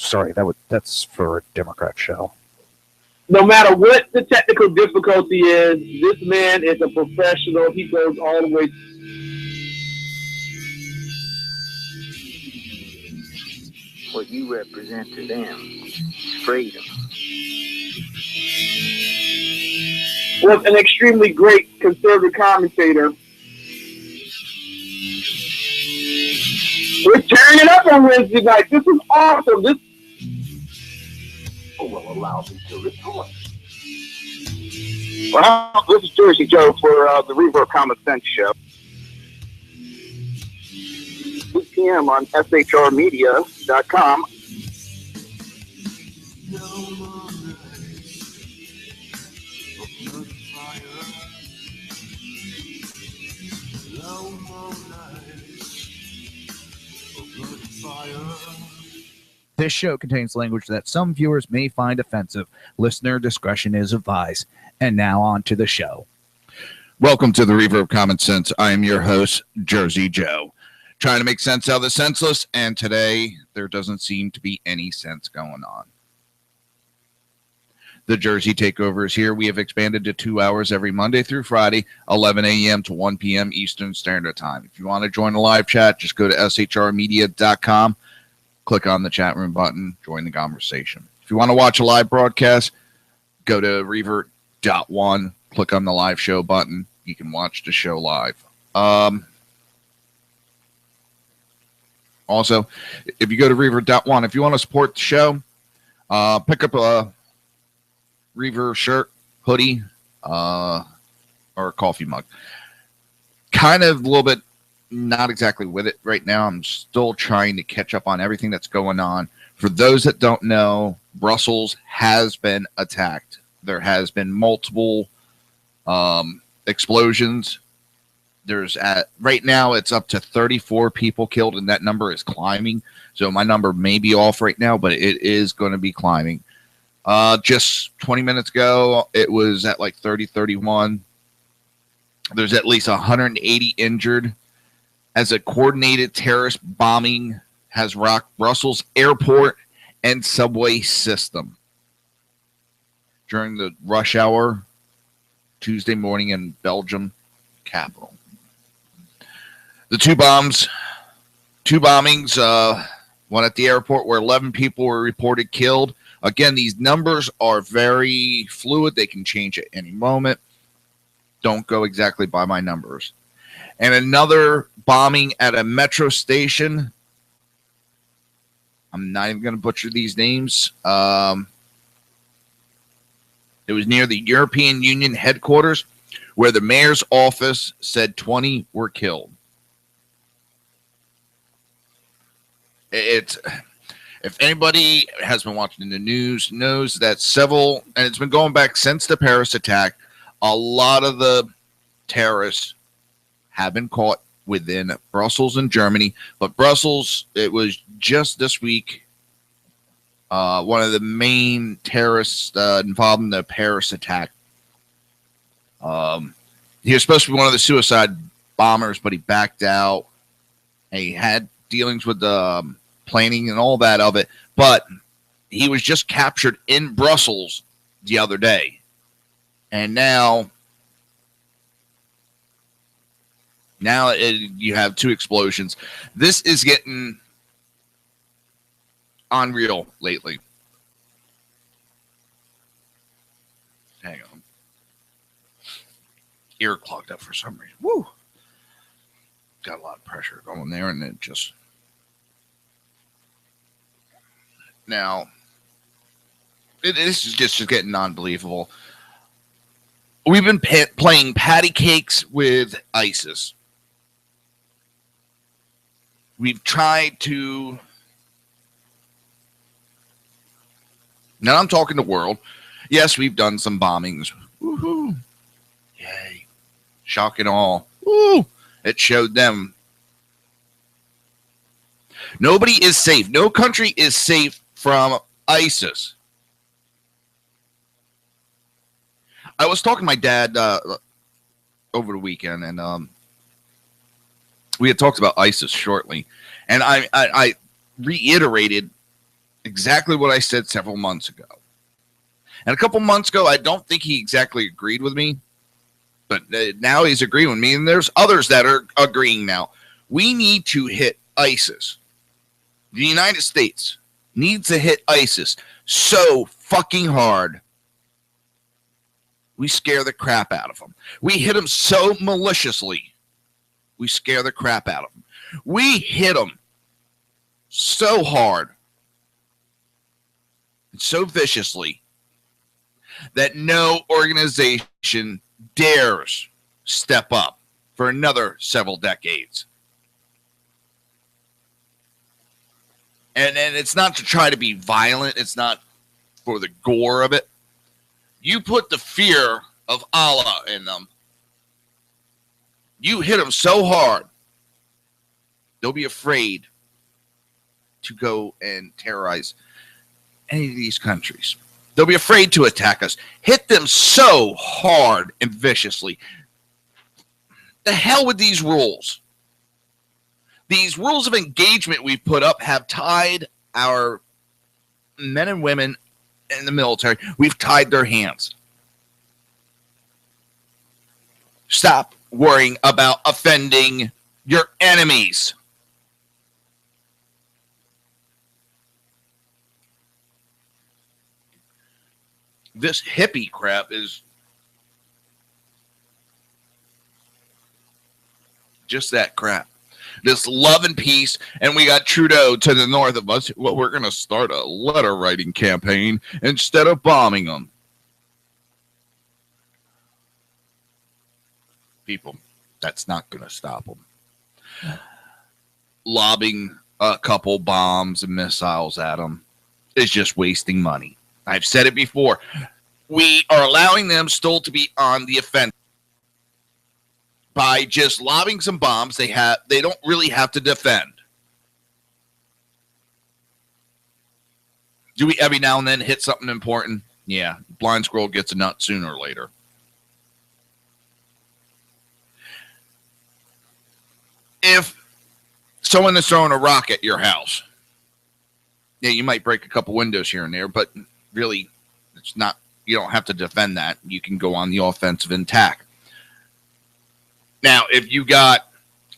sorry, that's for a Democrat show. No matter what the technical difficulty is, this man is a professional. He goes all the way. What you represent to them is freedom. Was an extremely great conservative commentator. We're tearing it up on Wednesday night. This is awesome. This will allow me to report. Well, this is Jersey Joe for the Reaver Common Sense Show. 8 p.m. on shrmedia.com. This show contains language that some viewers may find offensive. Listener discretion is advised. And now on to the show. Welcome to the Reaver of Common Sense. I am your host, Jersey Joe. Trying to make sense out of the senseless, and today there doesn't seem to be any sense going on. The Jersey Takeover is here. We have expanded to 2 hours every Monday through Friday, 11 a.m. to 1 p.m. Eastern Standard Time. If you want to join the live chat, just go to shrmedia.com. Click on the chat room button, join the conversation. If you want to watch a live broadcast, go to Reaver.one, click on the live show button. You can watch the show live. Also, if you go to Reaver.one, if you want to support the show, pick up a Reaver shirt, hoodie, or a coffee mug. Kind of a little bit not exactly with it right now. I'm still trying to catch up on everything that's going on. For those that don't know, Brussels has been attacked. There has been multiple explosions. Right now it's up to 34 people killed, and that number is climbing. So my number may be off right now, but it is going to be climbing. Just 20 minutes ago, it was at like 30, 31. There's at least 180 injured as a coordinated terrorist bombing has rocked Brussels airport and subway system during the rush hour Tuesday morning in Belgium capital. The two bombings, one at the airport where 11 people were reported killed. Again, these numbers are very fluid. They can change at any moment. Don't go exactly by my numbers. And another bombing at a metro station. I'm not even going to butcher these names. It was near the European Union headquarters where the mayor's office said 20 were killed. If anybody has been watching the news, knows that several, and it's been going back since the Paris attack, a lot of the terrorists have been caught within Brussels and Germany. But Brussels, it was just this week, one of the main terrorists involved in the Paris attack. He was supposed to be one of the suicide bombers, but he backed out. And he had dealings with the planning and all that of it. But he was just captured in Brussels the other day. And now you have two explosions. This is getting unreal lately. Hang on. Ear clogged up for some reason. Woo! Got a lot of pressure going there, and it just... Now, this is just getting unbelievable. We've been playing patty cakes with ISIS. We've tried to... Now I'm talking the world. Yes, we've done some bombings. Woohoo! Yay. Shock and awe. Woo! It showed them. Nobody is safe. No country is safe from ISIS. I was talking to my dad over the weekend, and we had talked about ISIS shortly, and I reiterated exactly what I said several months ago. And a couple months ago, I don't think he exactly agreed with me, but now he's agreeing with me, and there's others that are agreeing now. We need to hit ISIS. The United States needs to hit ISIS so fucking hard. We scare the crap out of them. We hit them so maliciously. We scare the crap out of them. We hit them so hard and so viciously that no organization dares step up for another several decades. And it's not to try to be violent. It's not for the gore of it. You put the fear of Allah in them. You hit them so hard, they'll be afraid to go and terrorize any of these countries. They'll be afraid to attack us. Hit them so hard and viciously. The hell with these rules. These rules of engagement we've put up have tied our men and women in the military. We've tied their hands. Stop worrying about offending your enemies. This hippie crap is just that crap. This love and peace, and we got Trudeau to the north of us. Well, we're going to start a letter writing campaign instead of bombing them. People, that's not going to stop them. Lobbing a couple bombs and missiles at them is just wasting money. I've said it before. We are allowing them still to be on the offensive. By just lobbing some bombs, they don't really have to defend. Do we every now and then hit something important? Yeah, blind squirrel gets a nut sooner or later. If someone is throwing a rock at your house, yeah, you might break a couple windows here and there, but really, it's not. You don't have to defend that. You can go on the offensive attack. Now, if you got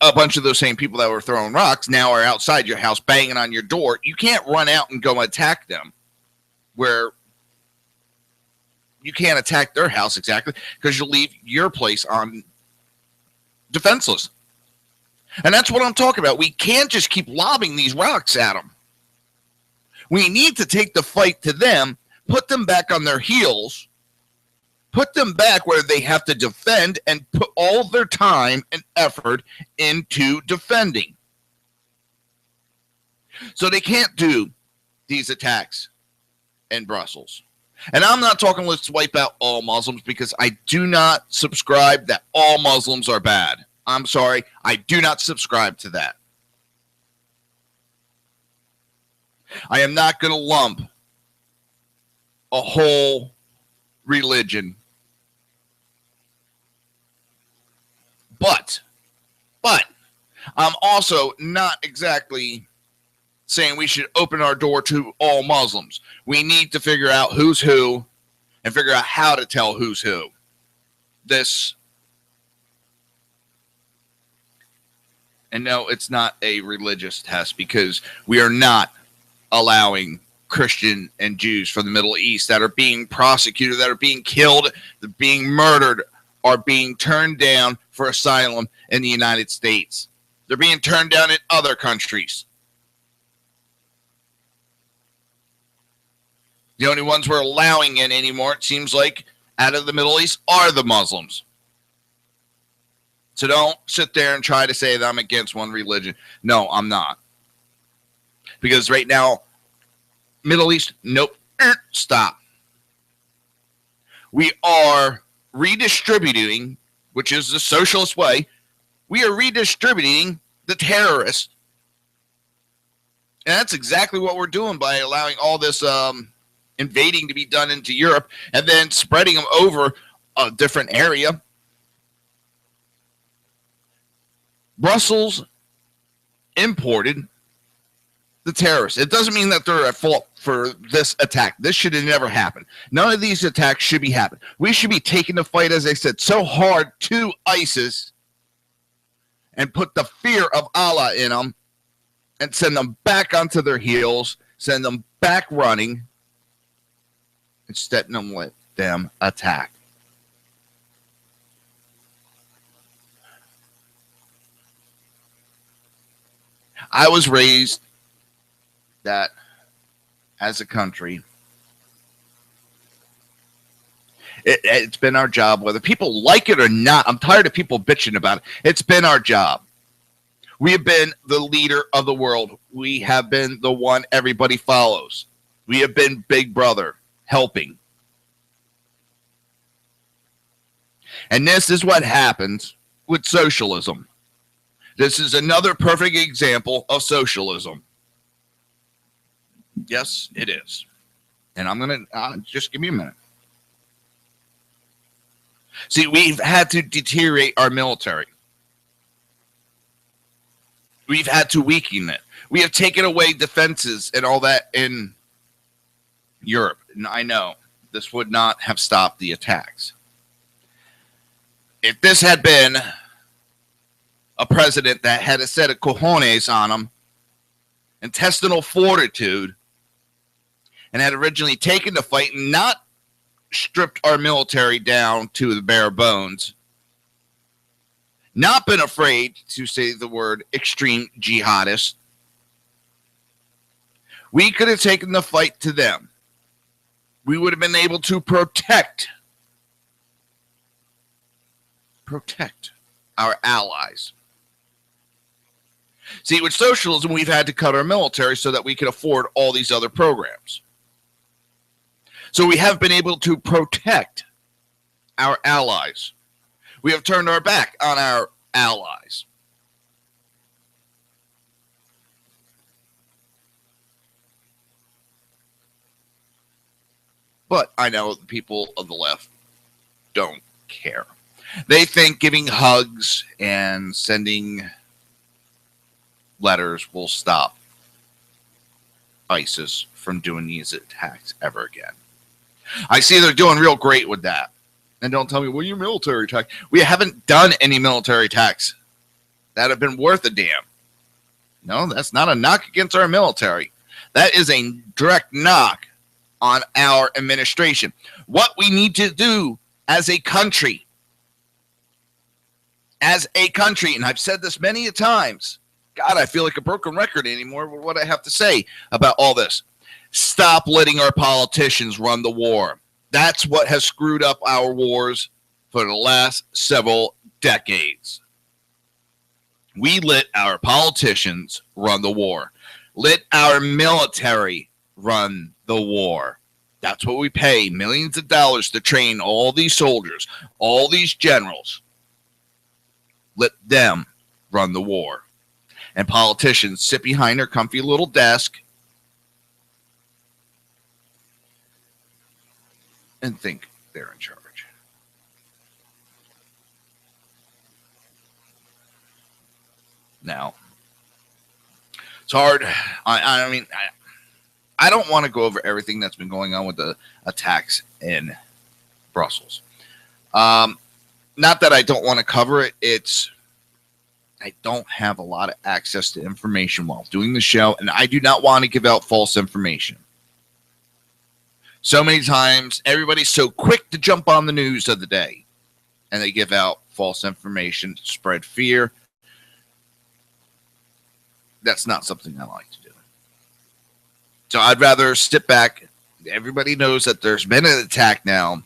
a bunch of those same people that were throwing rocks now are outside your house banging on your door, you can't run out and go attack them. Where you can't attack their house exactly because you'll leave your place on defenseless. And that's what I'm talking about. We can't just keep lobbing these rocks at them. We need to take the fight to them, put them back on their heels, put them back where they have to defend and put all their time and effort into defending. So they can't do these attacks in Brussels. And I'm not talking let's wipe out all Muslims because I do not subscribe that all Muslims are bad. I'm sorry, I do not subscribe to that. I am not going to lump a whole religion. But I'm also not exactly saying we should open our door to all Muslims. We need to figure out who's who and figure out how to tell who's who. And no, it's not a religious test because we are not allowing Christian and Jews from the Middle East that are being prosecuted, that are being killed, that are being murdered, are being turned down for asylum in the United States. They're being turned down in other countries. The only ones we're allowing in anymore, it seems like, out of the Middle East are the Muslims. So don't sit there and try to say that I'm against one religion. No, I'm not. Because right now, Middle East, nope, stop. We are redistributing, which is the socialist way, we are redistributing the terrorists. And that's exactly what we're doing by allowing all this invading to be done into Europe and then spreading them over a different area. Brussels imported the terrorists. It doesn't mean that they're at fault for this attack. This should have never happened. None of these attacks should be happening. We should be taking the fight, as I said, so hard to ISIS and put the fear of Allah in them and send them back onto their heels, send them back running, instead of let them attack. I was raised that as a country, it's been our job, whether people like it or not. I'm tired of people bitching about it. It's been our job. We have been the leader of the world. We have been the one everybody follows. We have been Big Brother, helping. And this is what happens with socialism. This is another perfect example of socialism. Yes, it is. And I'm going to just give me a minute. See, we've had to deteriorate our military. We've had to weaken it. We have taken away defenses and all that in Europe. And I know this would not have stopped the attacks. If this had been a president that had a set of cojones on him, intestinal fortitude, and had originally taken the fight and not stripped our military down to the bare bones, not been afraid to say the word extreme jihadist, we could have taken the fight to them. We would have been able to protect our allies. See, with socialism, we've had to cut our military so that we could afford all these other programs. So we have been able to protect our allies. We have turned our back on our allies. But I know the people of the left don't care. They think giving hugs and sending letters will stop ISIS from doing these attacks ever again. I see they're doing real great with that. And don't tell me, well, you military attack. We haven't done any military attacks that have been worth a damn. No, that's not a knock against our military. That is a direct knock on our administration. What we need to do as a country, and I've said this many a times, God, I feel like a broken record anymore with what I have to say about all this. Stop letting our politicians run the war. That's what has screwed up our wars for the last several decades. We let our politicians run the war. Let our military run the war. That's what we pay millions of dollars to train all these soldiers, all these generals. Let them run the war. And politicians sit behind their comfy little desk and think they're in charge. Now, it's hard. I mean, I don't want to go over everything that's been going on with the attacks in Brussels. Not that I don't want to cover it. It's I don't have a lot of access to information while doing the show, and I do not want to give out false information. So many times, everybody's so quick to jump on the news of the day, and they give out false information to spread fear. That's not something I like to do. So I'd rather sit back. Everybody knows that there's been an attack now.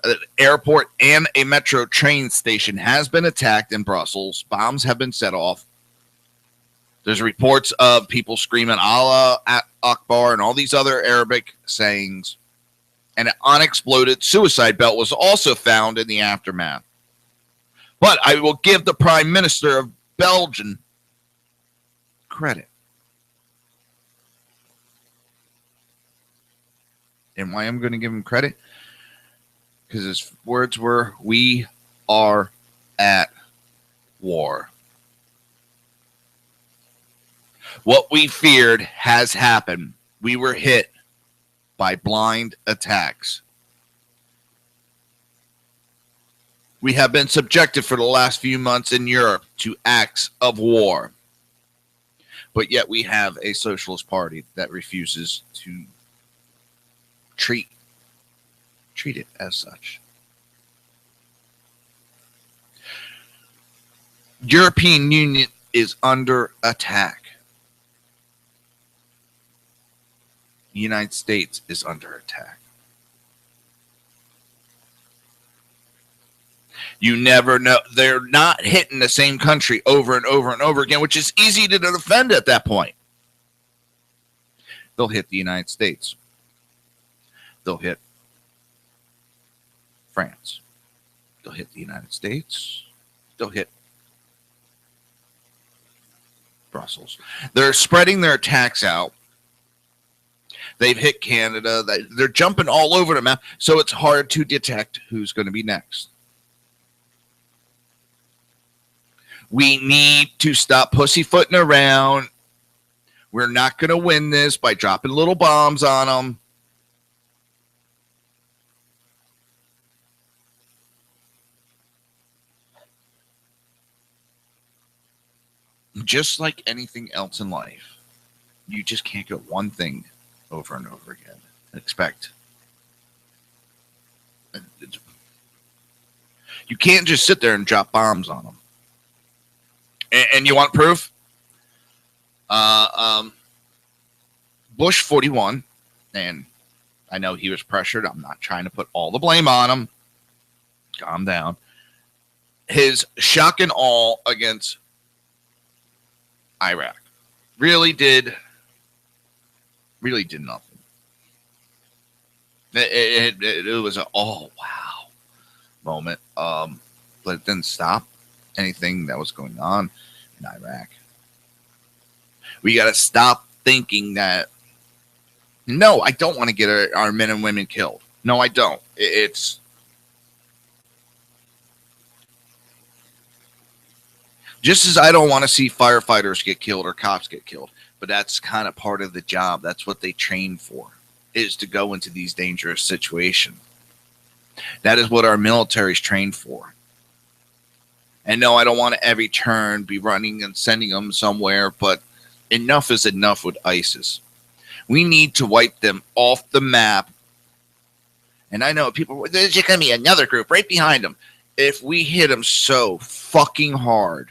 An airport and a metro train station has been attacked in Brussels. Bombs have been set off. There's reports of people screaming Allah Akbar and all these other Arabic sayings. And an unexploded suicide belt was also found in the aftermath. But I will give the Prime Minister of Belgium credit. And why I'm going to give him credit? Because his words were, "We are at war." What we feared has happened. We were hit by blind attacks. We have been subjected for the last few months in Europe to acts of war. But yet we have a socialist party that refuses to treat it as such. European Union is under attack. The United States is under attack. You never know. They're not hitting the same country over and over and over again, which is easy to defend at that point. They'll hit the United States. They'll hit France. They'll hit the United States. They'll hit Brussels. They're spreading their attacks out. They've hit Canada. They're jumping all over the map, so it's hard to detect who's going to be next. We need to stop pussyfooting around. We're not going to win this by dropping little bombs on them. Just like anything else in life, you just can't get one thing over and over again and expect. You can't just sit there and drop bombs on them. And you want proof? Bush 41, and I know he was pressured. I'm not trying to put all the blame on him. Calm down. His shock and awe against Iraq really did nothing. It was an oh wow moment, but it didn't stop anything that was going on in Iraq. We got to stop thinking that, no, I don't want to get our men and women killed. No, I don't. It's just as I don't want to see firefighters get killed or cops get killed, but that's kind of part of the job. That's what they train for, is to go into these dangerous situations. That is what our military is trained for. And no, I don't want to every turn be running and sending them somewhere, but enough is enough with ISIS. We need to wipe them off the map. And I know people, there's just going to be another group right behind them. If we hit them so fucking hard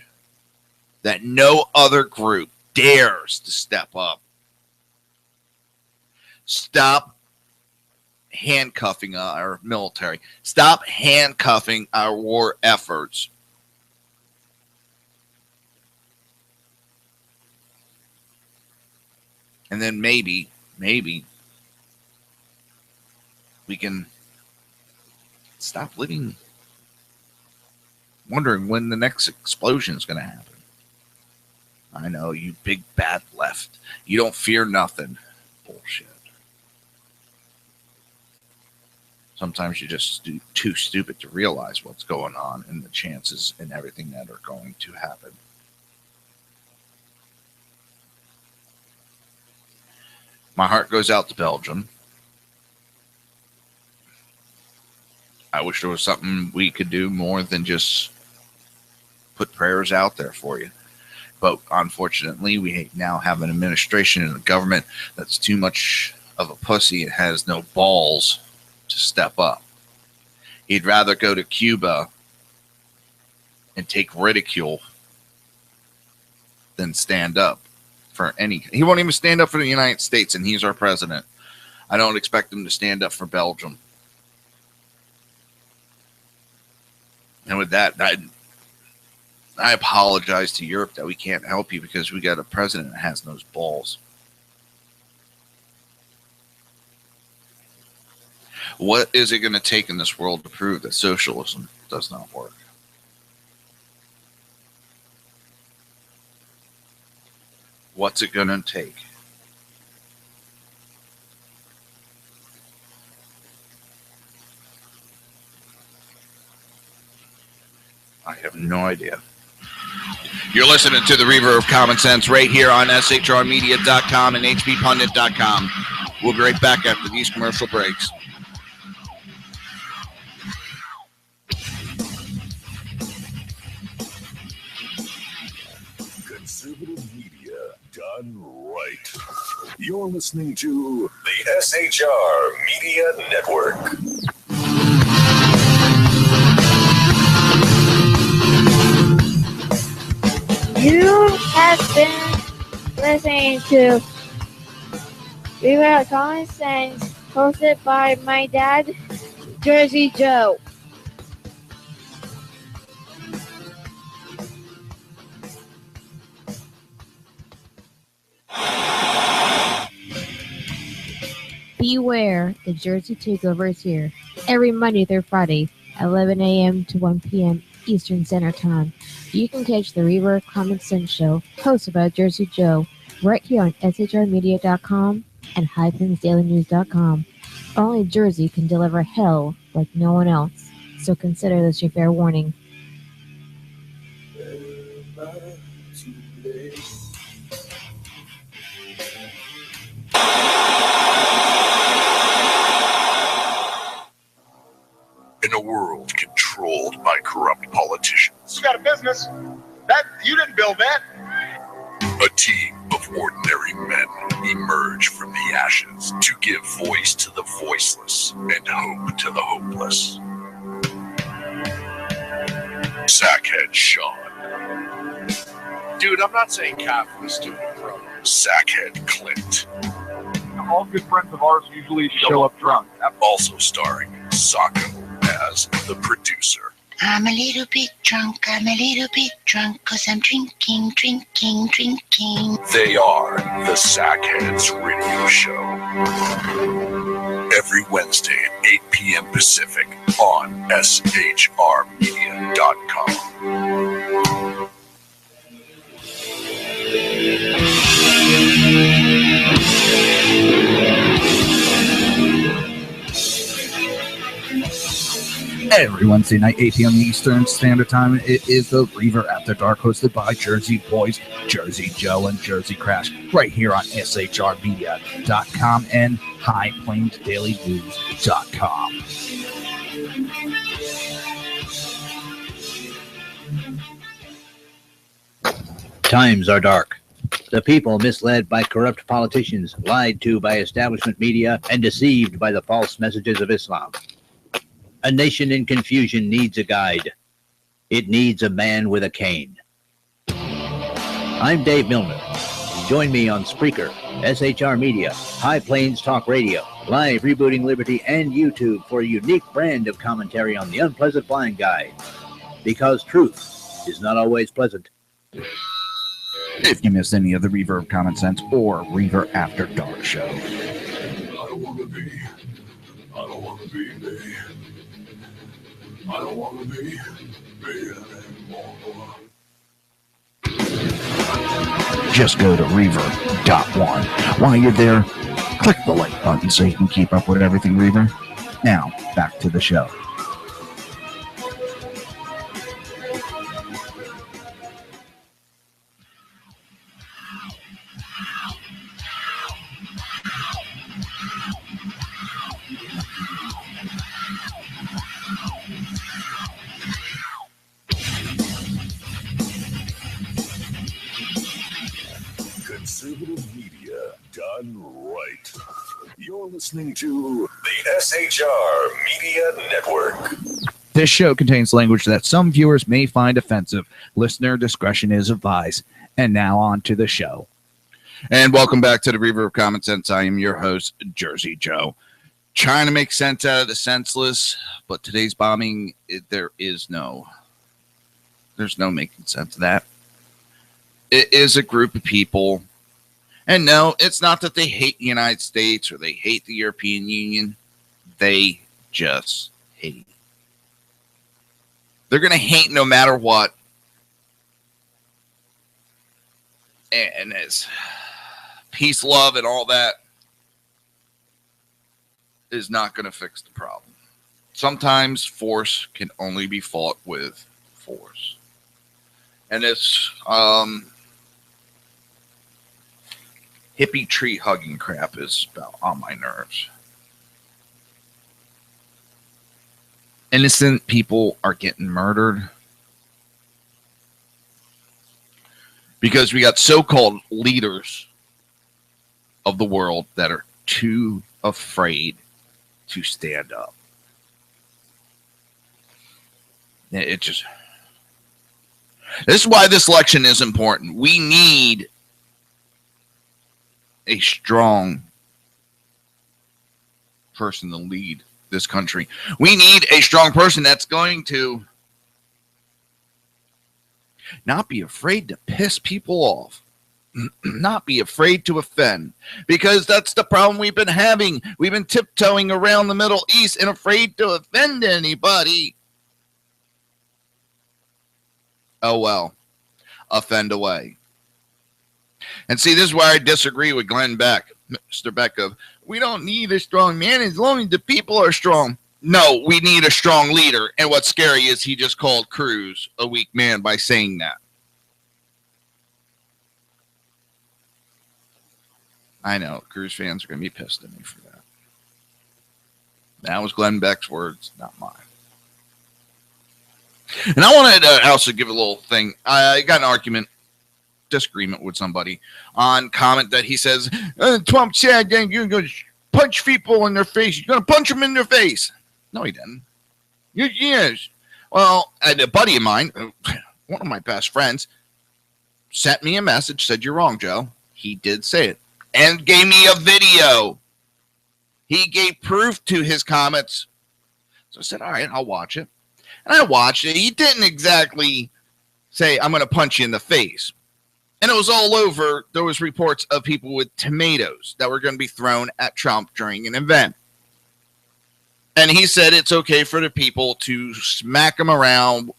that no other group dares to step up, stop handcuffing our military. Stop handcuffing our war efforts. And then maybe we can stop living wondering when the next explosion is going to happen. I know, you big bad left. You don't fear nothing. Bullshit. Sometimes you're just too stupid to realize what's going on and the chances and everything that are going to happen. My heart goes out to Belgium. I wish there was something we could do more than just put prayers out there for you. But unfortunately, we now have an administration and a government that's too much of a pussy and has no balls to step up. He'd rather go to Cuba and take ridicule than stand up for any. He won't even stand up for the United States, and he's our president. I don't expect him to stand up for Belgium. And with that, I apologize to Europe that we can't help you because we got a president that has those balls. What is it going to take in this world to prove that socialism does not work? What's it going to take? I have no idea. You're listening to the Reaver of Common Sense right here on shrmedia.com and hbpundit.com. We'll be right back after these commercial breaks. Conservative media done right. You're listening to the SHR Media Network. You have been listening to Reaver Common Sense, hosted by my dad, Jersey Joe. Beware, the Jersey Takeover is here. Every Monday through Friday, 11 a.m. to 1 p.m. Eastern Standard Time. You can catch the Reaver Common Sense Show, hosted by Jersey Joe, right here on shrmedia.com and highplains.dailynews.com. Only Jersey can deliver hell like no one else, so consider this your fair warning. In a world controlled by corrupt politicians, You got a business. That you didn't build that. a team of ordinary men emerge from the ashes to give voice to the voiceless and hope to the hopeless. Sackhead Sean. Dude, I'm not saying Catholics do it, bro. Sackhead Clint. All good friends of ours usually show up drunk. Also starring Sacco as the producer. I'm a little bit drunk, 'cause I'm drinking. They are the Sackheads Radio Show. Every Wednesday at 8 p.m. Pacific on shrmedia.com. Every Wednesday night, 8 p.m. Eastern Standard Time, it is the Reaver After Dark, hosted by Jersey Boys, Jersey Joe, and Jersey Crash, right here on shrmedia.com and highplains.dailynews.com. Times are dark. The people misled by corrupt politicians, lied to by establishment media, and deceived by the false messages of Islam. A nation in confusion needs a guide. It needs a man with a cane. I'm Dave Milner. Join me on Spreaker, SHR Media, High Plains Talk Radio, Live Rebooting Liberty, and YouTube for a unique brand of commentary on the unpleasant blind guide. Because truth is not always pleasant. If you missed any of the Reaver of Common Sense or Reaver After Dark show. I don't want to be me. I don't want to be me anymore. Just go to Reaver.one. While you're there, click the like button so you can keep up with everything Reaver. Now, back to the show. Conservative media done right. You're listening to the SHR Media Network. This show contains language that some viewers may find offensive. Listener discretion is advised. And now on to the show. And welcome back to the Reaver of Common Sense. I am your host, Jersey Joe. Trying to make sense out of the senseless, but today's bombing, there's no making sense of that. It is a group of people, and no, it's not that they hate the United States or they hate the European Union. They just hate. They're going to hate no matter what. And as peace, love, and all that is not going to fix the problem. Sometimes force can only be fought with force. And this hippie tree hugging crap is about on my nerves. Innocent people are getting murdered because we got so-called leaders of the world that are too afraid to stand up. This is why this election is important. We need a strong person to lead this country. We need a strong person that's going to not be afraid to piss people off, not be afraid to offend, because that's the problem we've been having. We've been tiptoeing around the Middle East and afraid to offend anybody. Oh, well, offend away. And see, this is why I disagree with Glenn Beck, Mr. Beck, of we don't need a strong man as long as the people are strong. No, we need a strong leader. And what's scary is he just called Cruz a weak man by saying that. I know, Cruz fans are going to be pissed at me for that. That was Glenn Beck's words, not mine. And I wanted to also give a little thing. I got an argument, disagreement with somebody on comment that he says, Trump said that you're going to punch people in their face. You're going to punch them in their face. No, he didn't. Yes. Well, a buddy of mine, one of my best friends, sent me a message, said, you're wrong, Joe. He did say it. And gave me a video. He gave proof to his comments. So I said, all right, I'll watch it. And I watched it. He didn't exactly say, I'm going to punch you in the face. And it was all over. There was reports of people with tomatoes that were going to be thrown at Trump during an event. And he said it's okay for the people to smack him around.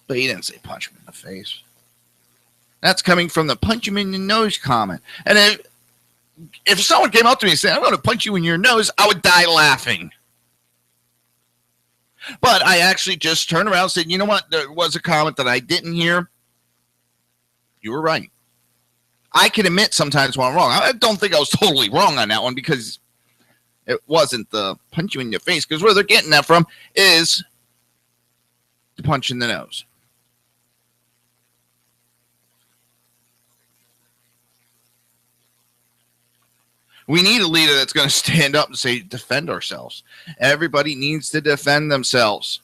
But he didn't say punch him in the face. That's coming from the punch him in the nose comment. And if someone came up to me and said, I'm going to punch you in your nose, I would die laughing. But I actually just turned around and said, you know what? There was a comment that I didn't hear. You were right. I can admit sometimes when I'm wrong. I don't think I was totally wrong on that one because it wasn't the punch you in your face. Because where they're getting that from is the punch in the nose. We need a leader that's going to stand up and say, defend ourselves. Everybody needs to defend themselves.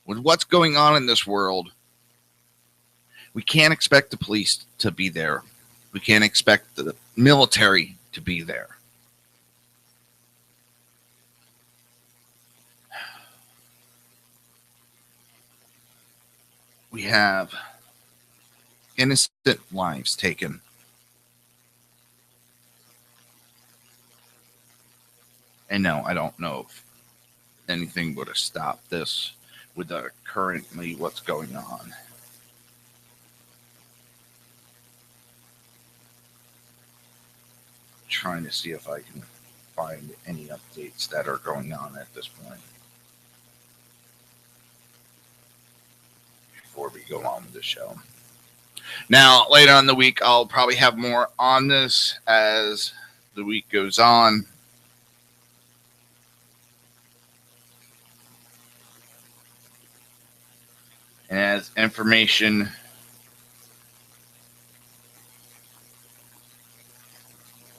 With what's going on in this world, we can't expect the police to be there. We can't expect the military to be there. We have innocent lives taken. And no, I don't know if anything would have stopped this with currently what's going on. Trying to see if I can find any updates that are going on at this point before we go on with the show. Now, later on in the week, I'll probably have more on this as the week goes on. And as information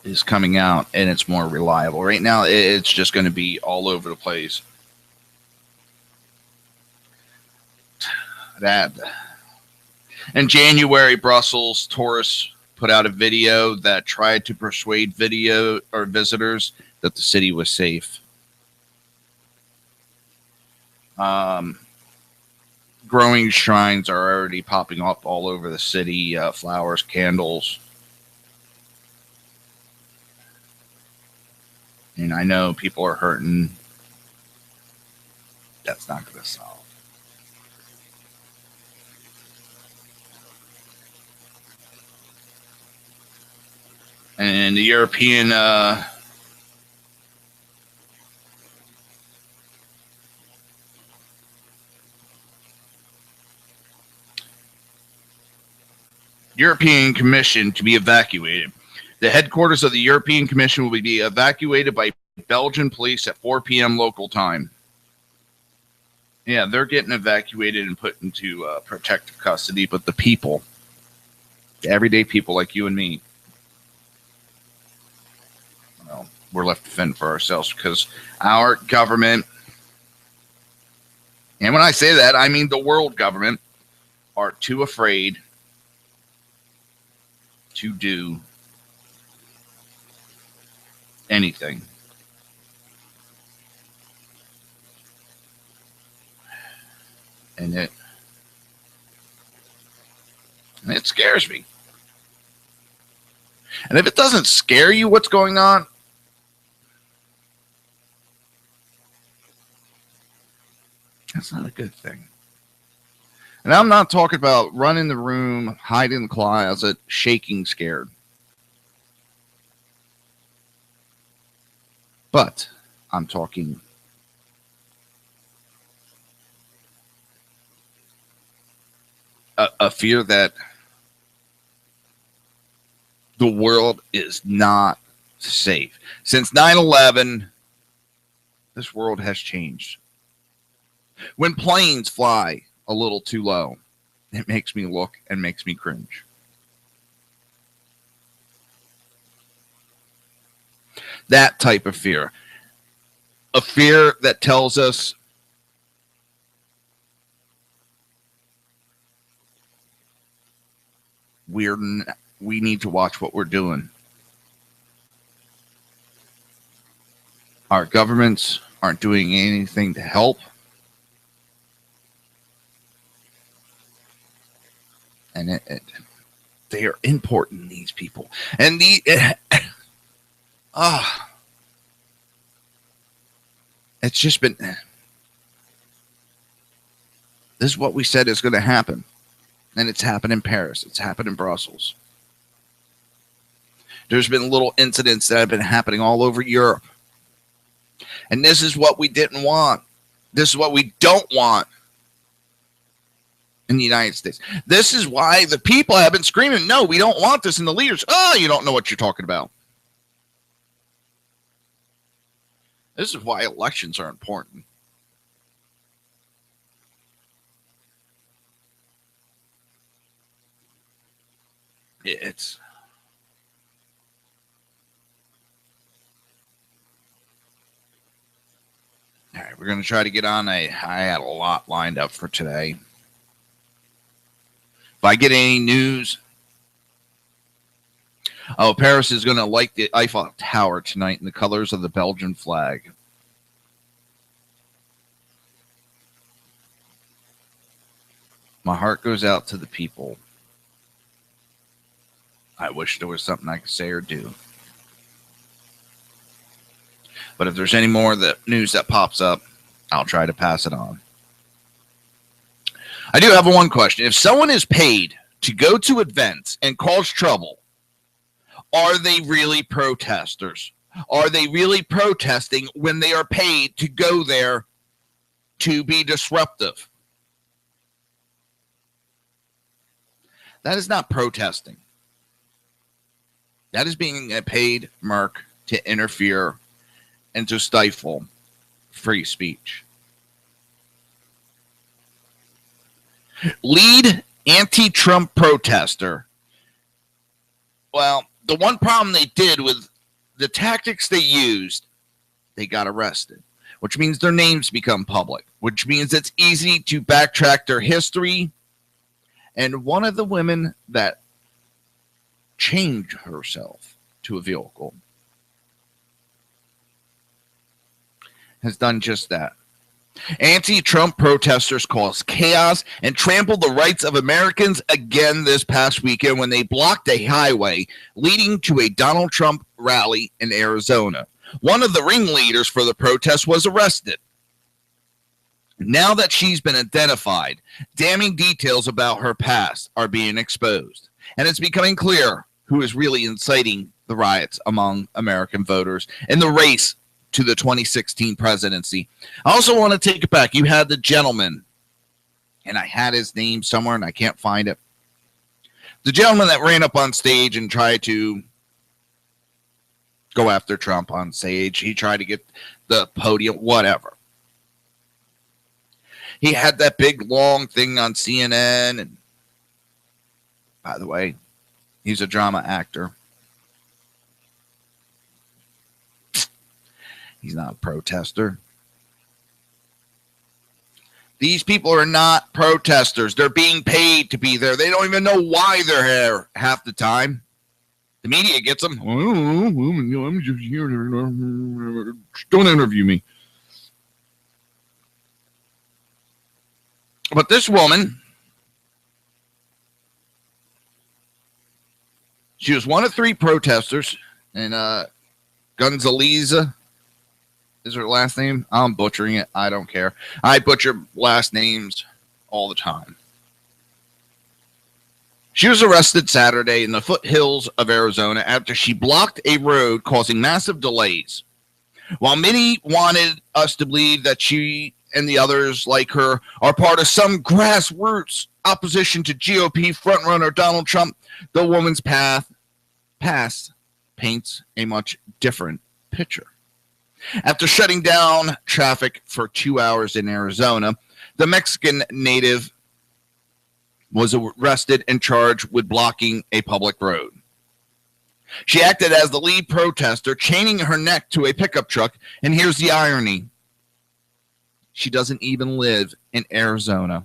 is coming out and it's more reliable. Right now, it's just going to be all over the place. That in January, Brussels tourists put out a video that tried to persuade visitors that the city was safe. Growing shrines are already popping up all over the city. Flowers, candles. And I know people are hurting. That's not going to solve. And the European European Commission to be evacuated. The headquarters of the European Commission will be evacuated by Belgian police at 4 p.m. local time. Yeah, they're getting evacuated and put into protective custody, but the people, the everyday people like you and me, well, we're left to fend for ourselves because our government, and when I say that, I mean the world government, are too afraid to do anything. And it scares me. And if it doesn't scare you what's going on, that's not a good thing. And I'm not talking about running the room, hiding in the closet, shaking scared. But I'm talking a fear that the world is not safe. Since 9/11, this world has changed. When planes fly a little too low, it makes me look and makes me cringe. That type of fear. A fear that tells us we need to watch what we're doing. Our governments aren't doing anything to help. And they are importing these people. And it's just been, this is what we said is going to happen. And it's happened in Paris. It's happened in Brussels. There's been little incidents that have been happening all over Europe. And this is what we didn't want. This is what we don't want in the United States. This is why the people have been screaming, no, we don't want this. And the leaders, you don't know what you're talking about. This is why elections are important. It's all right. We're going to try to get on. I had a lot lined up for today. If I get any news, Paris is going to light the Eiffel Tower tonight in the colors of the Belgian flag. My heart goes out to the people. I wish there was something I could say or do. But if there's any more of the news that pops up, I'll try to pass it on. I do have one question. If someone is paid to go to events and cause trouble, are they really protesters? Are they really protesting when they are paid to go there to be disruptive? That is not protesting. That is being a paid merc to interfere and to stifle free speech. Lead anti-Trump protester. Well, the one problem they did with the tactics they used, they got arrested, which means their names become public, which means it's easy to backtrack their history. And one of the women that changed herself to a vehicle has done just that. Anti-Trump protesters caused chaos and trampled the rights of Americans again this past weekend when they blocked a highway leading to a Donald Trump rally in Arizona. One of the ringleaders for the protest was arrested. Now that she's been identified, damning details about her past are being exposed, and it's becoming clear who is really inciting the riots among American voters in the race to the 2016 presidency. I also want to take it back. You had the gentleman, and I had his name somewhere, and I can't find it, The gentleman that ran up on stage and tried to go after Trump on stage, he tried to get the podium, whatever. He had that big, long thing on CNN. And by the way, he's a drama actor. He's not a protester. These people are not protesters. They're being paid to be there. They don't even know why they're here half the time. The media gets them. I'm just here. Don't interview me. But this woman, she was one of 3 protesters, and Gonzaleza is her last name. I'm butchering it. I don't care. I butcher last names all the time. She was arrested Saturday in the foothills of Arizona after she blocked a road, causing massive delays. While many wanted us to believe that she and the others like her are part of some grassroots opposition to GOP frontrunner Donald Trump, the woman's past paints a much different picture. After shutting down traffic for 2 hours in Arizona, the Mexican native was arrested and charged with blocking a public road. She acted as the lead protester, chaining her neck to a pickup truck, and here's the irony. She doesn't even live in Arizona.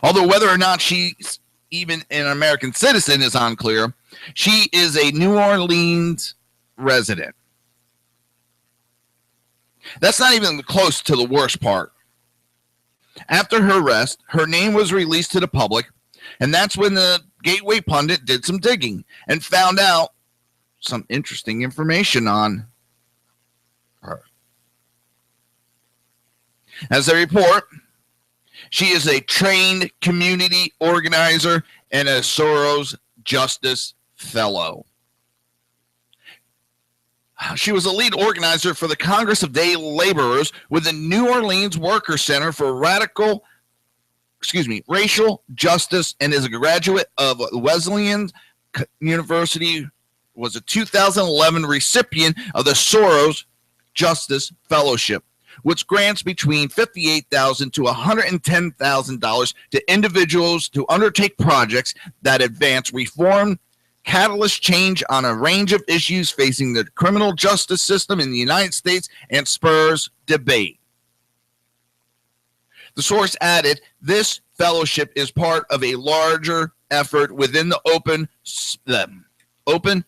Although whether or not she's even an American citizen is unclear, she is a New Orleans resident. That's not even close to the worst part. After her arrest, her name was released to the public, and that's when the Gateway pundit did some digging and found out some interesting information on her. As they report, she is a trained community organizer and a Soros Justice Fellow. She was a lead organizer for the Congress of Day Laborers with the New Orleans Worker Center for Racial Justice, and is a graduate of Wesleyan University, was a 2011 recipient of the Soros Justice Fellowship, which grants between $58,000 to $110,000 to individuals to undertake projects that advance reform, catalyst change on a range of issues facing the criminal justice system in the United States, and spurs debate. The source added, this fellowship is part of a larger effort within the Open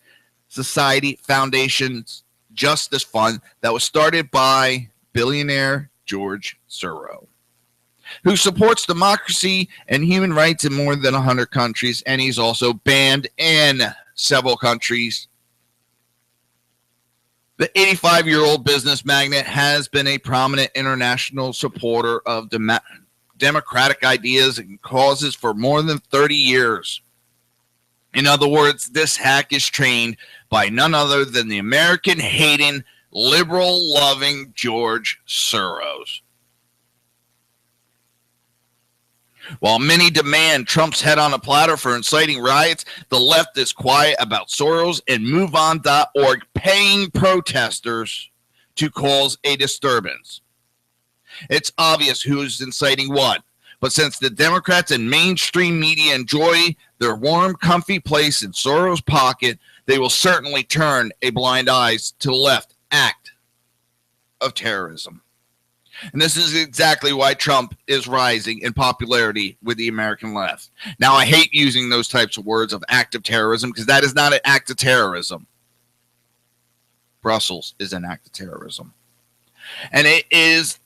Society Foundation's Justice Fund that was started by billionaire George Soros, who supports democracy and human rights in more than 100 countries, and he's also banned in several countries. The 85-year-old business magnate has been a prominent international supporter of democratic ideas and causes for more than 30 years. In other words, this hack is trained by none other than the American-hating, liberal-loving George Soros. While many demand Trump's head on a platter for inciting riots, the left is quiet about Soros and MoveOn.org paying protesters to cause a disturbance. It's obvious who's inciting what, but since the Democrats and mainstream media enjoy their warm, comfy place in Soros' pocket, they will certainly turn a blind eye to the left act of terrorism. And this is exactly why Trump is rising in popularity with the American left. Now, I hate using those types of words of act of terrorism because that is not an act of terrorism. Brussels is an act of terrorism. And it is,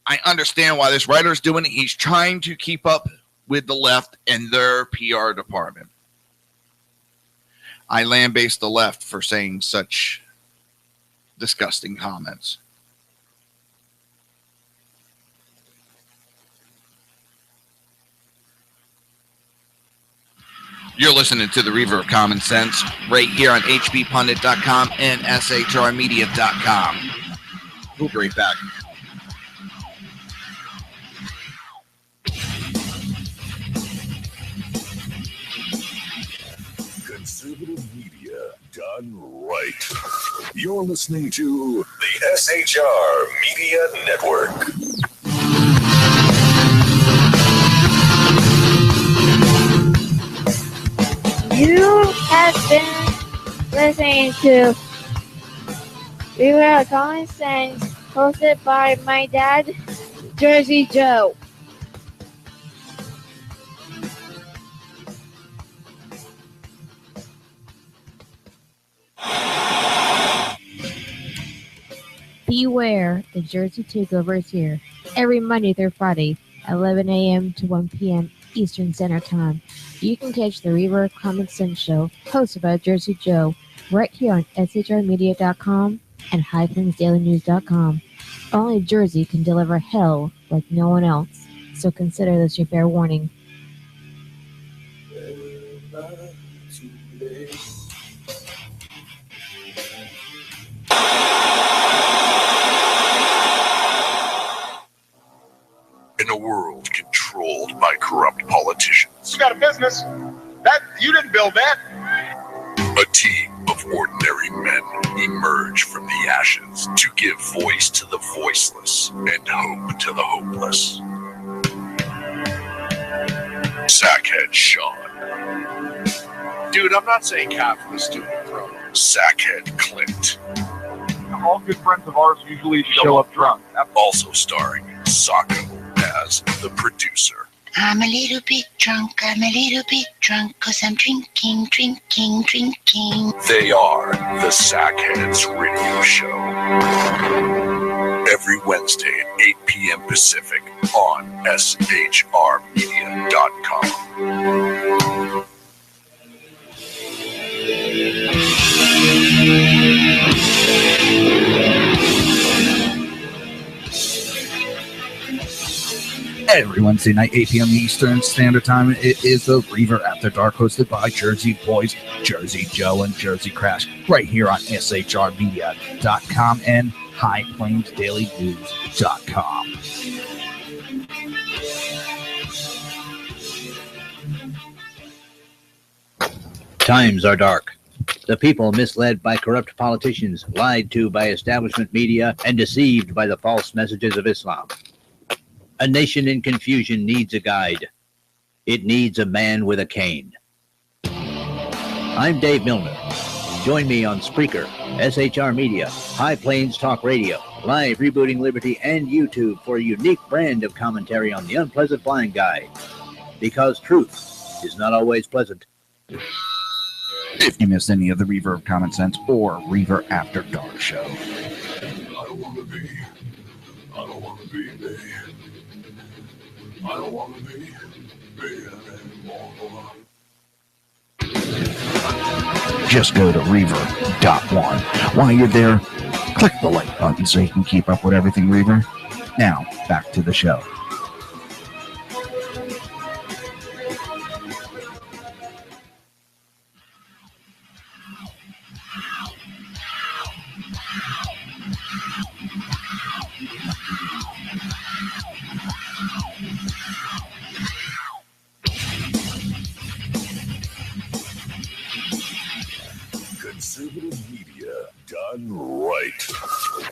I understand why this writer is doing it. He's trying to keep up with the left and their PR department. I lambaste the left for saying such disgusting comments. You're listening to the Reaver of Common Sense right here on hbpundit.com and shrmedia.com. We'll be right back. done right. You're listening to the SHR Media Network. You have been listening to Reaver Common Sense, hosted by my dad, Jersey Joe. Beware, the Jersey Takeover is here. Every Monday through Friday, 11 a.m. to 1 p.m. Eastern Standard Time. You can catch the Reaver Common Sense Show, hosted by Jersey Joe, right here on shrmedia.com and highplains.dailynews.com. Only Jersey can deliver hell like no one else, so consider this your fair warning. In a world controlled by corrupt politicians, You got a business. That you didn't build that. a team of ordinary men emerge from the ashes to give voice to the voiceless and hope to the hopeless. Sackhead Sean. Dude, I'm not saying cat for the stupid bro. Sackhead Clint. All good friends of ours usually show up drunk. Also starring Sacco as the producer. I'm a little bit drunk, cause I'm drinking. They are the Sackheads Radio Show. Every Wednesday at 8 p.m. Pacific on shrmedia.com. Every Wednesday night, 8 p.m. Eastern Standard Time, it is the Reaver After Dark, hosted by Jersey Boys, Jersey Joe, and Jersey Crash, right here on shrmedia.com and highplains.dailynews.com. Times are dark. The people misled by corrupt politicians, lied to by establishment media, and deceived by the false messages of Islam. A nation in confusion needs a guide. It needs a man with a cane. I'm Dave Milner. Join me on Spreaker, SHR Media, High Plains Talk Radio, Live Rebooting Liberty, and YouTube for a unique brand of commentary on the unpleasant blind guy. Because truth is not always pleasant. If you missed any of the Reaver of Common Sense or Reaver After Dark show. I don't want to be me. I don't want to be me anymore. Just go to Reaver.one. While you're there, click the like button so you can keep up with everything Reaver. Now, back to the show. Conservative media done right.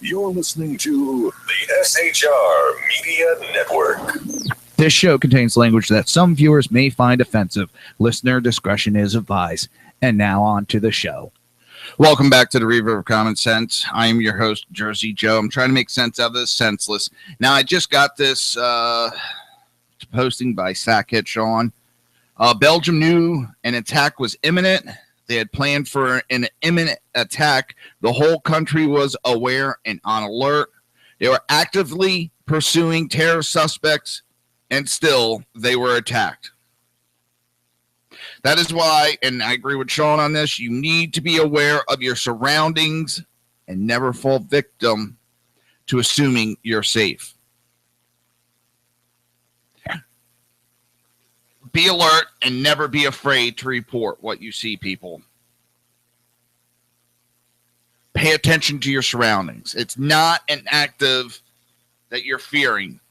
You're listening to the SHR Media Network. This show contains language that some viewers may find offensive. Listener discretion is advised. And now on to the show. Welcome back to the Reaver of Common Sense. I am your host, Jersey Joe. I'm trying to make sense out of this senseless. Now, I just got this posting by Sackhead Sean. Belgium knew an attack was imminent. They had planned for an imminent attack. The whole country was aware and on alert. They were actively pursuing terror suspects, and still they were attacked. That is why, and I agree with Sean on this, you need to be aware of your surroundings and never fall victim to assuming you're safe. Be alert and never be afraid to report what you see, people. Pay attention to your surroundings. It's not an active that you're fearing,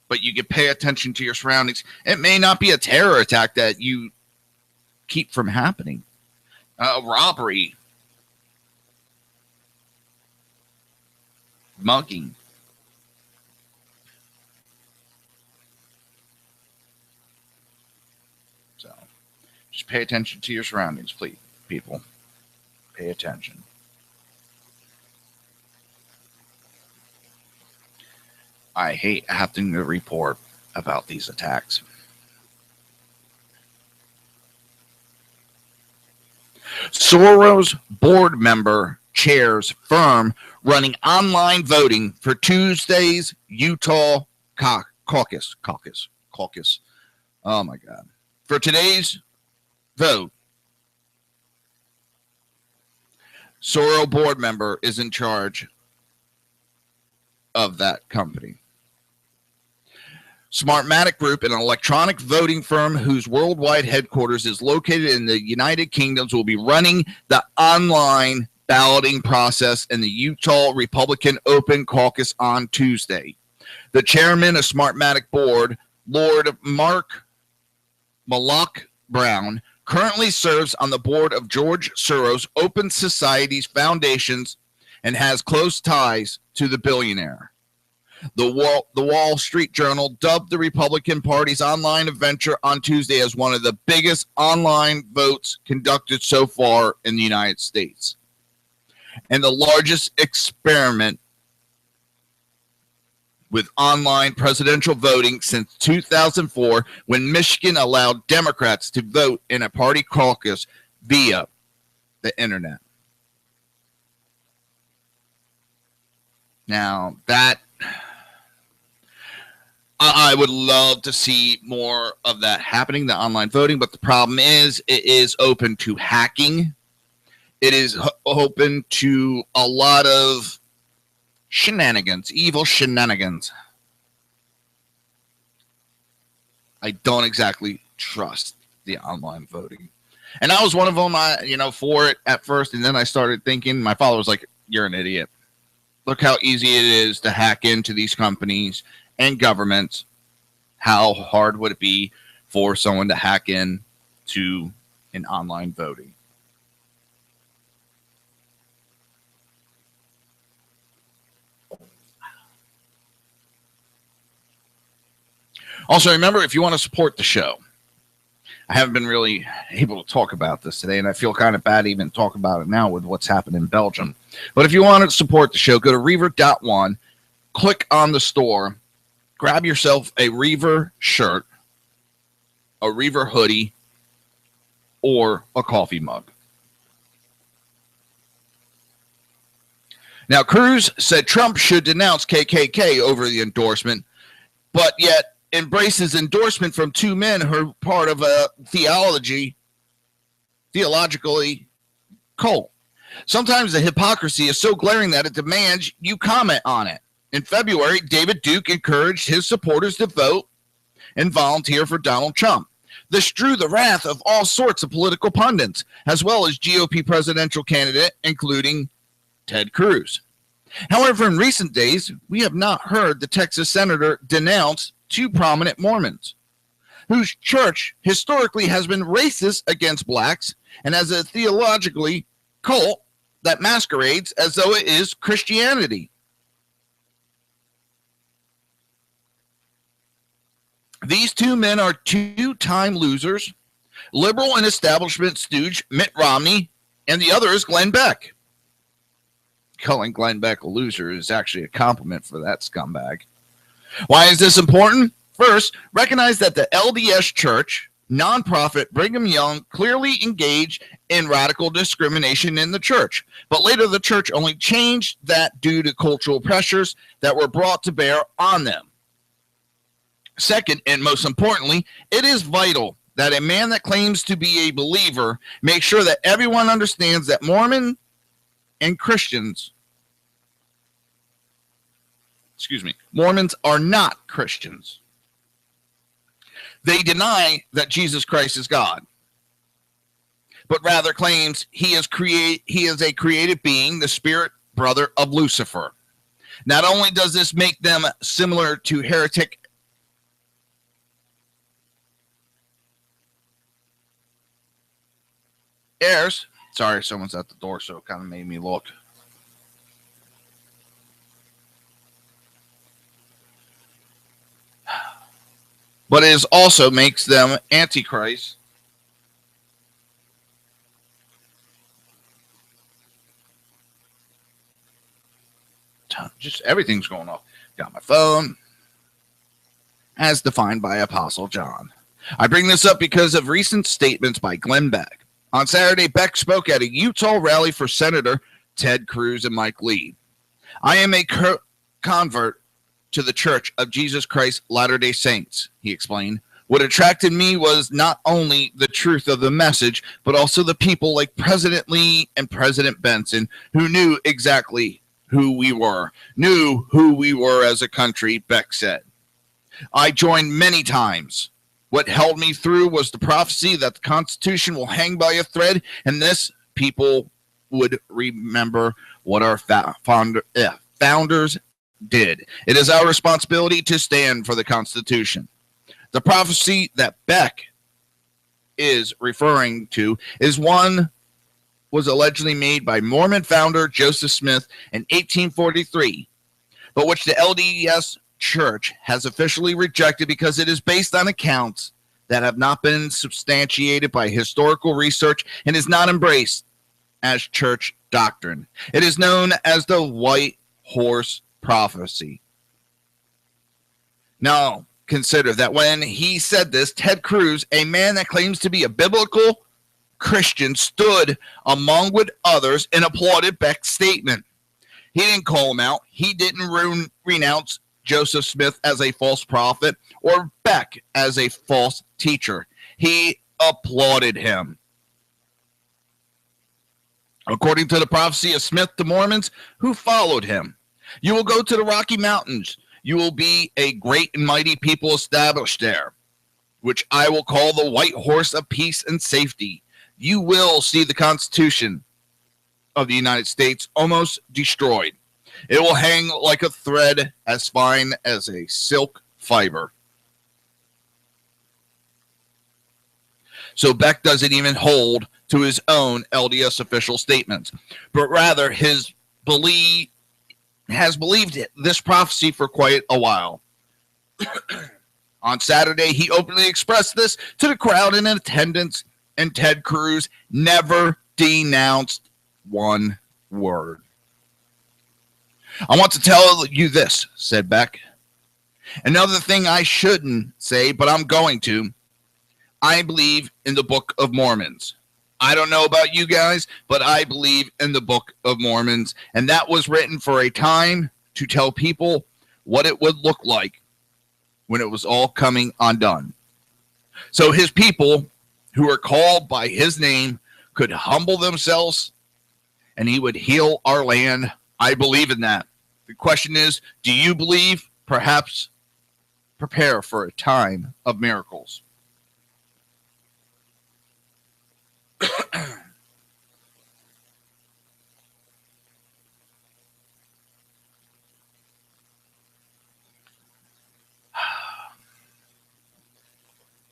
but you can pay attention to your surroundings. It may not be a terror attack that you keep from happening. A robbery, mugging. So just pay attention to your surroundings, please, people. Pay attention. I hate having to report about these attacks. Soros board member chairs firm running online voting for Tuesday's Utah caucus. Oh my God. For today's vote, Soros board member is in charge of that company. Smartmatic Group, an electronic voting firm whose worldwide headquarters is located in the United Kingdom, will be running the online balloting process in the Utah Republican Open Caucus on Tuesday. The chairman of Smartmatic Board, Lord Mark Malloch Brown, currently serves on the board of George Soros Open Societies Foundations and has close ties to the billionaire. The Wall Street Journal dubbed the Republican Party's online venture on Tuesday as one of the biggest online votes conducted so far in the United States, and the largest experiment with online presidential voting since 2004, when Michigan allowed Democrats to vote in a party caucus via the internet. Now, that I would love to see more of that happening, the online voting, but the problem is it is open to hacking. It is open to a lot of shenanigans, evil shenanigans. I don't exactly trust the online voting. And I was one of them, for it at first, and then I started thinking, my father was like, you're an idiot. Look how easy it is to hack into these companies and governments. How hard would it be for someone to hack in to an online voting? Also, remember, if you want to support the show, I haven't been really able to talk about this today, and I feel kind of bad even talking about it now with what's happened in Belgium. But if you want to support the show, go to Reaver.one, click on the store, grab yourself a Reaver shirt, a Reaver hoodie, or a coffee mug. Now, Cruz said Trump should denounce KKK over the endorsement, but yet embraces endorsement from two men who are part of a theologically cult. Sometimes the hypocrisy is so glaring that it demands you comment on it. In February, David Duke encouraged his supporters to vote and volunteer for Donald Trump. This drew the wrath of all sorts of political pundits, as well as GOP presidential candidate, including Ted Cruz. However, in recent days, we have not heard the Texas senator denounce two prominent Mormons, whose church historically has been racist against blacks and as a theologically cult that masquerades as though it is Christianity. These two men are two-time losers, liberal and establishment stooge Mitt Romney, and the other is Glenn Beck. Calling Glenn Beck a loser is actually a compliment for that scumbag. Why is this important? First, recognize that the LDS Church, nonprofit Brigham Young, clearly engaged in radical discrimination in the church. But later the church only changed that due to cultural pressures that were brought to bear on them. Second, and most importantly, it is vital that a man that claims to be a believer make sure that everyone understands that Mormons are not Christians. They deny that Jesus Christ is God, but rather claims he is a created being, the spirit brother of Lucifer. Not only does this make them similar to heretic heirs. Sorry, someone's at the door, so it kind of made me look. but it also makes them antichrist. Just everything's going off. Got my phone. As defined by Apostle John. I bring this up because of recent statements by Glenn Beck. On Saturday, Beck spoke at a Utah rally for Senator Ted Cruz and Mike Lee. I am a convert to the Church of Jesus Christ Latter-day Saints, he explained. What attracted me was not only the truth of the message, but also the people like President Lee and President Benson who knew exactly who we were as a country, Beck said. I joined many times. What held me through was the prophecy that the Constitution will hang by a thread, and this people would remember what our founders did. It is our responsibility to stand for the Constitution. The prophecy that Beck is referring to is one was allegedly made by Mormon founder Joseph Smith in 1843, but which the LDS Church has officially rejected because it is based on accounts that have not been substantiated by historical research and is not embraced as church doctrine. It is known as the White Horse Prophecy. Now, consider that when he said this, Ted Cruz, a man that claims to be a biblical Christian, stood among with others and applauded Beck's statement. He didn't call him out. He didn't renounce Joseph Smith as a false prophet or Beck as a false teacher. He applauded him. According to the prophecy of Smith to Mormons who followed him, you will go to the Rocky Mountains. You will be a great and mighty people established there, which I will call the White Horse of Peace and Safety. You will see the Constitution of the United States almost destroyed. It will hang like a thread as fine as a silk fiber. So Beck doesn't even hold to his own LDS official statements, but rather has believed this prophecy for quite a while. On Saturday, he openly expressed this to the crowd in attendance, and Ted Cruz never denounced one word. I want to tell you this, said Beck. Another thing I shouldn't say, but I'm going to. I believe in the Book of Mormons. I don't know about you guys, but I believe in the Book of Mormons. And that was written for a time to tell people what it would look like when it was all coming undone. So his people who are called by his name could humble themselves and he would heal our land. I believe in that. The question is, do you believe? Perhaps prepare for a time of miracles.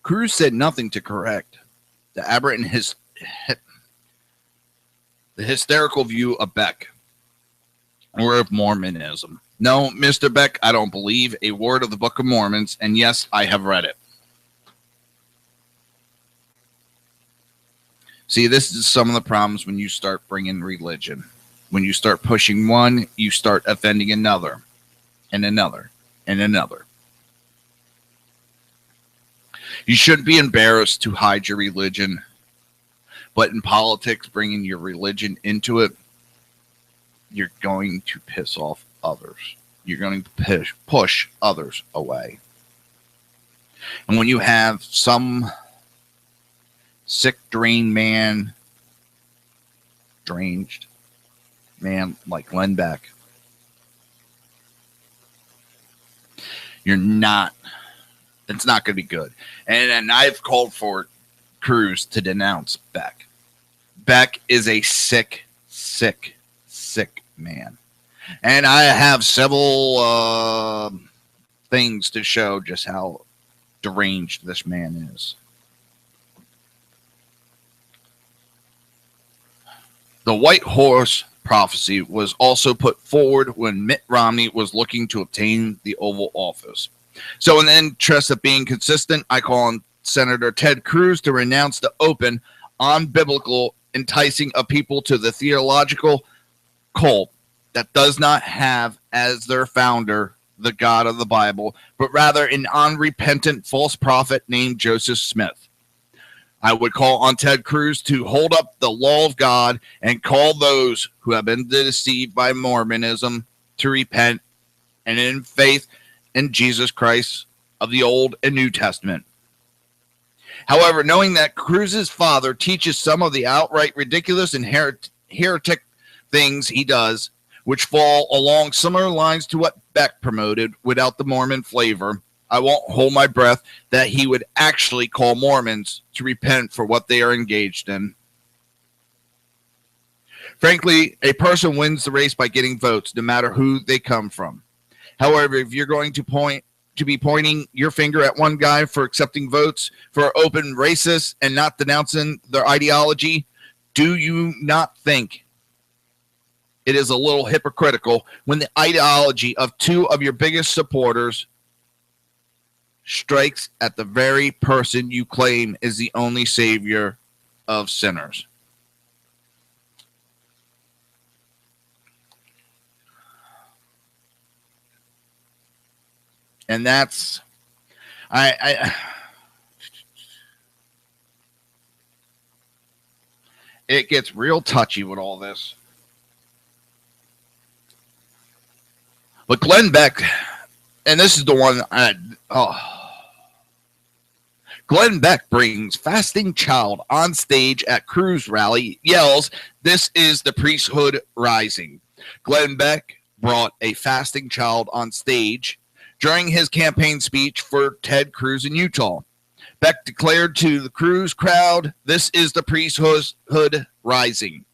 Cruz said nothing to correct the aberrant and the hysterical view of Beck or of Mormonism. No, Mr. Beck, I don't believe a word of the Book of Mormons, and yes, I have read it. See, this is some of the problems when you start bringing religion. When you start pushing one, you start offending another, and another, and another. You shouldn't be embarrassed to hide your religion, but in politics, bringing your religion into it, you're going to piss off others. You're going to push others away. And when you have some sick, deranged man like Glenn Beck, it's not going to be good. And I've called for Cruz to denounce Beck. Beck is a sick man. And I have several things to show just how deranged this man is. The White Horse Prophecy was also put forward when Mitt Romney was looking to obtain the Oval Office. So in the interest of being consistent, I call on Senator Ted Cruz to renounce the open, unbiblical enticing of people to the theological cult that does not have as their founder the God of the Bible, but rather an unrepentant false prophet named Joseph Smith. I would call on Ted Cruz to hold up the law of God and call those who have been deceived by Mormonism to repent and in faith in Jesus Christ of the Old and New Testament. However, knowing that Cruz's father teaches some of the outright ridiculous and heretic things he does, which fall along similar lines to what Beck promoted without the Mormon flavor, I won't hold my breath that he would actually call Mormons to repent for what they are engaged in. Frankly, a person wins the race by getting votes, no matter who they come from. However, if you're going to be pointing your finger at one guy for accepting votes for open racists and not denouncing their ideology, do you not think it is a little hypocritical when the ideology of two of your biggest supporters strikes at the very person you claim is the only savior of sinners? And that's, it gets real touchy with all this. But Glenn Beck, and this is the one Glenn Beck brings fasting child on stage at Cruz rally, yells, "This is the priesthood rising." Glenn Beck brought a fasting child on stage during his campaign speech for Ted Cruz in Utah. Beck declared to the Cruz crowd, "This is the priesthood rising."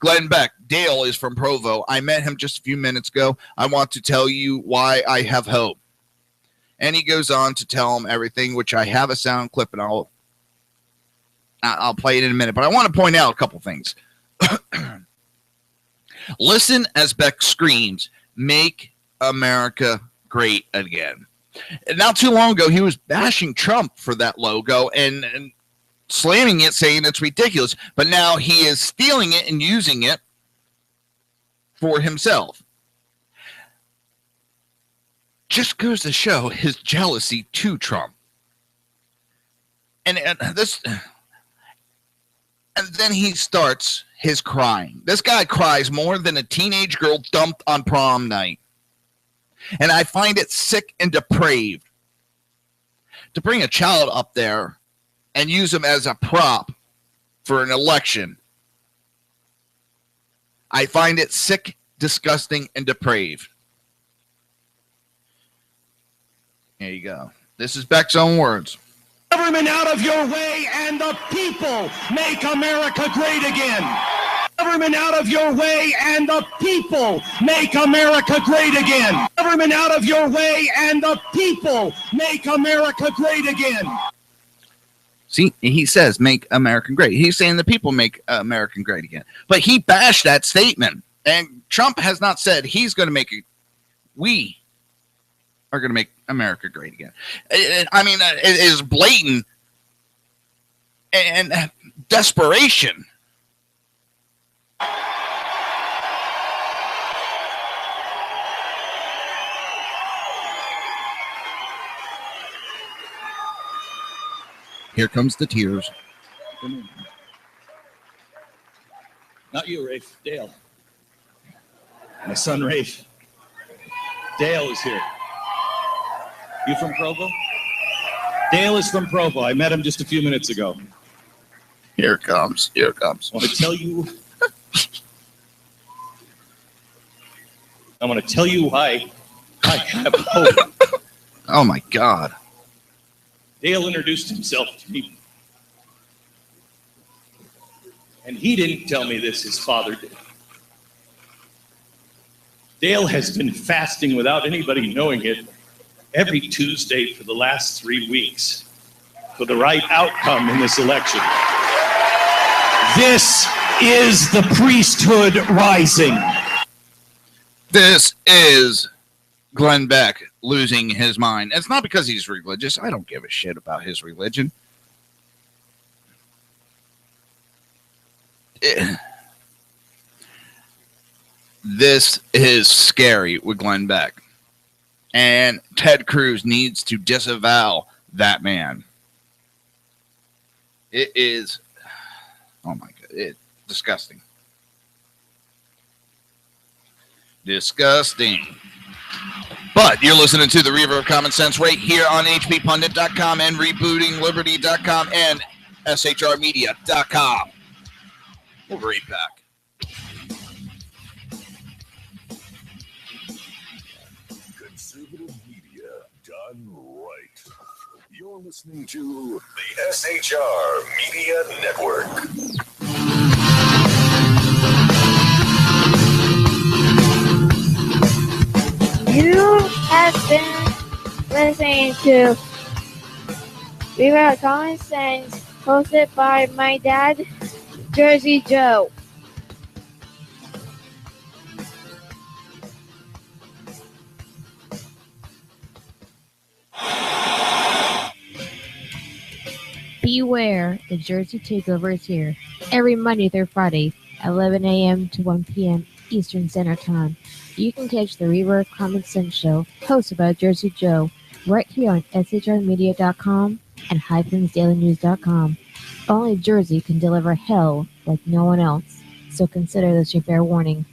Glenn Beck, Dale is from Provo. I met him just a few minutes ago. I want to tell you why I have hope. And he goes on to tell him everything, which I have a sound clip, and I'll play it in a minute. But I want to point out a couple things. Listen as Beck screams, "Make America great again." And not too long ago, he was bashing Trump for that logo and slamming it, saying it's ridiculous. But now he is stealing it and using it for himself. Just goes to show his jealousy to Trump. And then he starts his crying. This guy cries more than a teenage girl dumped on prom night. And I find it sick and depraved to bring a child up there and use him as a prop for an election. I find it sick, disgusting, and depraved. There you go. This is Beck's own words. Government out of your way and the people make America great again. Government out of your way and the people make America great again. Government out of your way and the people make America great again. See, he says make America great. He's saying the people make America great again. But he bashed that statement. And Trump has not said he's going to make it. We are going to make America great again. I mean, it is blatant and desperation. Here comes the tears. Not you, Rafe. Dale. My son, Rafe. Dale is here. You from Provo? Dale is from Provo. I met him just a few minutes ago. Here it comes. Here it comes. I want to tell you. I want to tell you why I have hope. Oh my God. Dale introduced himself to me. And he didn't tell me this, his father did. Dale has been fasting without anybody knowing it every Tuesday for the last 3 weeks for the right outcome in this election. This is the priesthood rising. This is Glenn Beck losing his mind. It's not because he's religious. I don't give a shit about his religion. This is scary with Glenn Beck. And Ted Cruz needs to disavow that man. It is, oh my God, it's disgusting. Disgusting. But you're listening to the Reaver of Common Sense right here on hppundit.com and rebootingliberty.com and shrmedia.com. We'll be right back. Conservative media done right. You're listening to the SHR Media Network. You have been listening to Reaver of Common Sense, hosted by my dad, Jersey Joe. Beware, the Jersey Takeover is here. Every Monday through Friday, 11 a.m. to 1 p.m. Eastern Standard Time. You can catch the Reaver Common Sense Show, hosted by Jersey Joe, right here on shrmedia.com and highplains.dailynews.com. Only Jersey can deliver hell like no one else, so consider this your fair warning.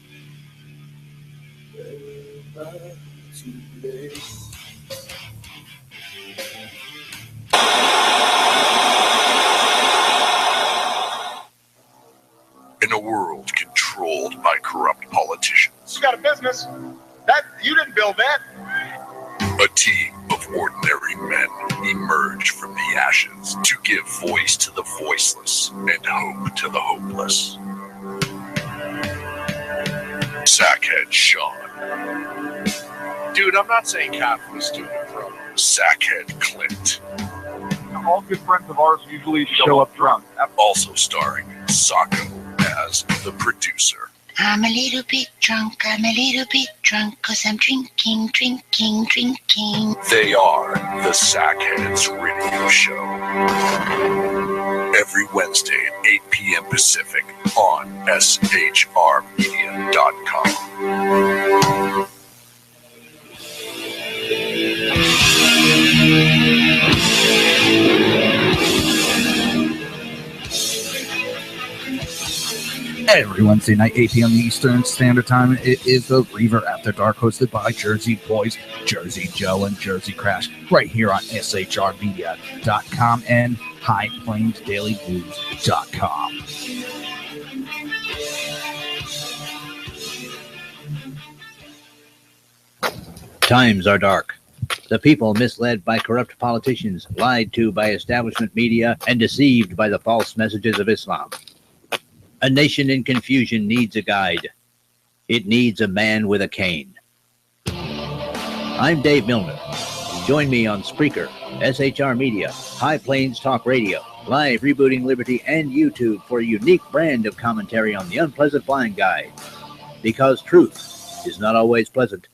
In a world controlled by corrupt politicians, You got a business. That you didn't build that. a team of ordinary men emerge from the ashes to give voice to the voiceless and hope to the hopeless. Sackhead Sean. Dude, I'm not saying Catholic student from. Sackhead Clint. All good friends of ours usually show up drunk. Also starring Sacco as the producer. I'm a little bit drunk, cause I'm drinking. They are the Sackheads Radio Show. Every Wednesday at 8 p.m. Pacific on shrmedia.com. Every Wednesday night, 8 p.m. Eastern Standard Time, it is the Reaver After Dark, hosted by Jersey Boys, Jersey Joe, and Jersey Crash, right here on shrmedia.com and highplains.dailynews.com. Times are dark. The people misled by corrupt politicians, lied to by establishment media, and deceived by the false messages of Islam. A nation in confusion needs a guide. It needs a man with a cane. I'm Dave Milner. Join me on Spreaker, SHR Media, High Plains Talk Radio, Live Rebooting Liberty, and YouTube for a unique brand of commentary on the unpleasant blind guide. Because truth is not always pleasant.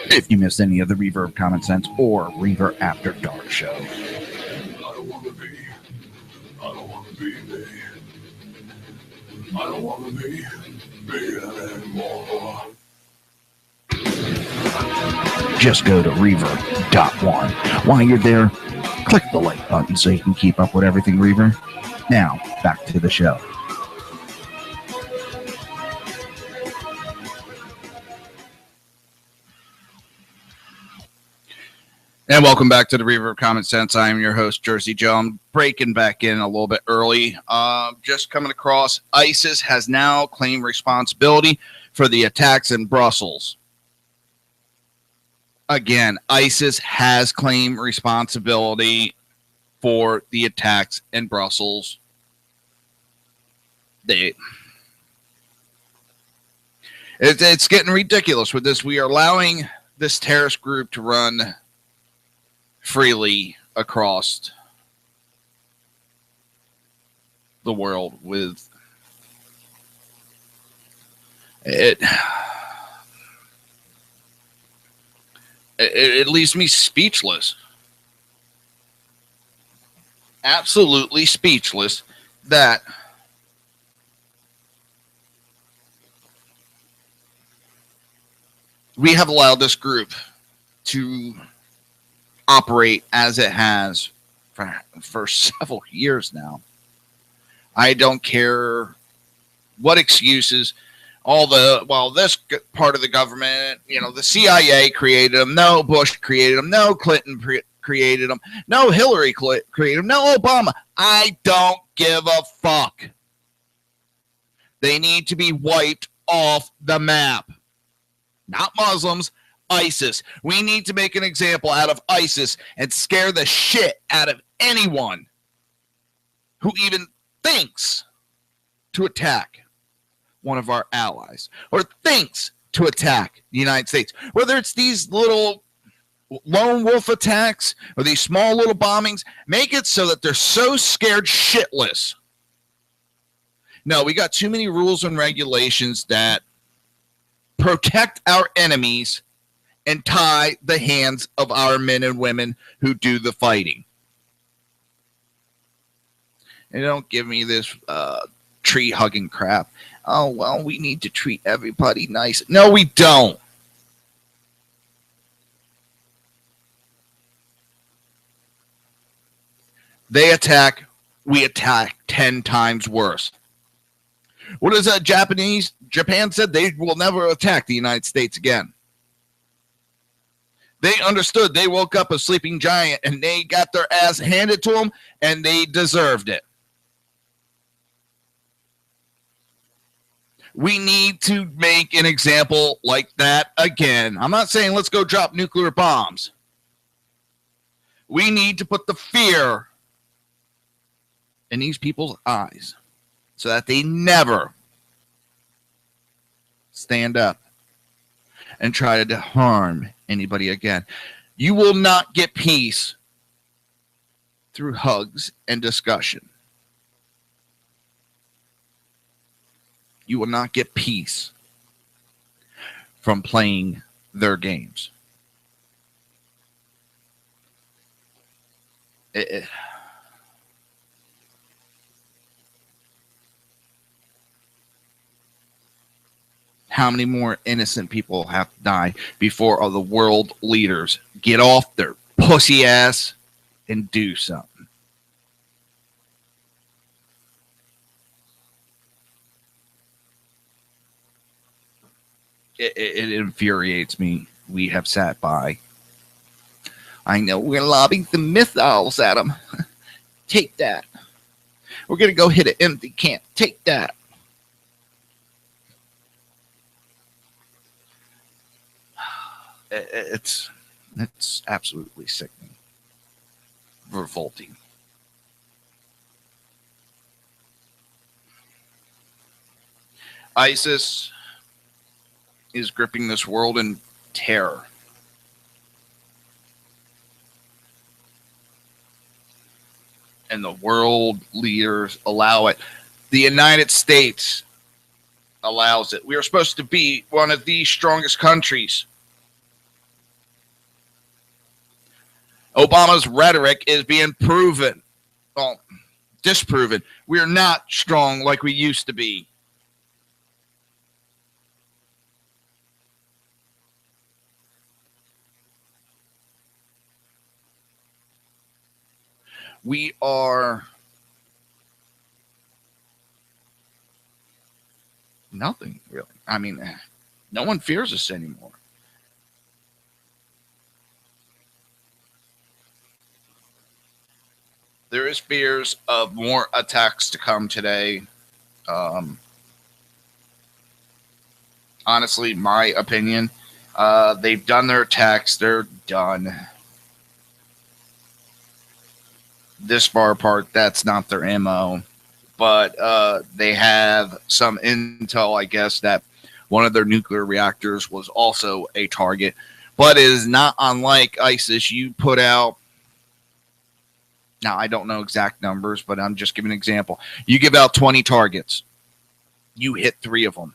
If you missed any of the Reaver of Common Sense or Reaver After Dark show. I don't want to be anymore. Just go to Reaver.one. While you're there, click the like button so you can keep up with everything Reaver. Now, back to the show. And welcome back to the Reaver of Common Sense. I am your host, Jersey Joe. I'm breaking back in a little bit early. Just coming across, ISIS has now claimed responsibility for the attacks in Brussels. Again, ISIS has claimed responsibility for the attacks in Brussels. It's getting ridiculous with this. We are allowing this terrorist group to run freely across the world with it. It leaves me speechless. Absolutely speechless that we have allowed this group to operate as it has for several years now. I don't care what excuses, this part of the government, the CIA created them, no, Bush created them, no, Clinton created them, no, Hillary created them, no, Obama. I don't give a fuck. They need to be wiped off the map. Not Muslims, ISIS. We need to make an example out of ISIS and scare the shit out of anyone who even thinks to attack one of our allies or thinks to attack the United States. Whether it's these little lone wolf attacks or these small little bombings, make it so that they're so scared shitless. No, we got too many rules and regulations that protect our enemies and tie the hands of our men and women who do the fighting. And don't give me this tree hugging crap. Oh, well, we need to treat everybody nice. No, we don't. They attack, we attack 10 times worse. What is that? Japan said they will never attack the United States again. They understood. They woke up a sleeping giant and they got their ass handed to them and they deserved it. We need to make an example like that again. I'm not saying let's go drop nuclear bombs. We need to put the fear in these people's eyes so that they never stand up and try to harm anybody again. You will not get peace through hugs and discussion. You will not get peace from playing their games. How many more innocent people have to die before all the world leaders get off their pussy ass and do something? It infuriates me. We have sat by. I know we're lobbing the missiles at them. Take that. We're going to go hit an empty camp. Take that. It's absolutely sickening. Revolting. ISIS is gripping this world in terror. And the world leaders allow it. The United States allows it. We are supposed to be one of the strongest countries. Obama's rhetoric is being disproven. We are not strong like we used to be. We are nothing, really. I mean, no one fears us anymore. There is fears of more attacks to come today. Honestly, my opinion, they've done their attacks. They're done. This far apart, that's not their MO. But they have some intel, I guess, that one of their nuclear reactors was also a target. But it is not unlike ISIS. You put out, now I don't know exact numbers, but I'm just giving an example. You give out 20 targets. You hit 3 of them.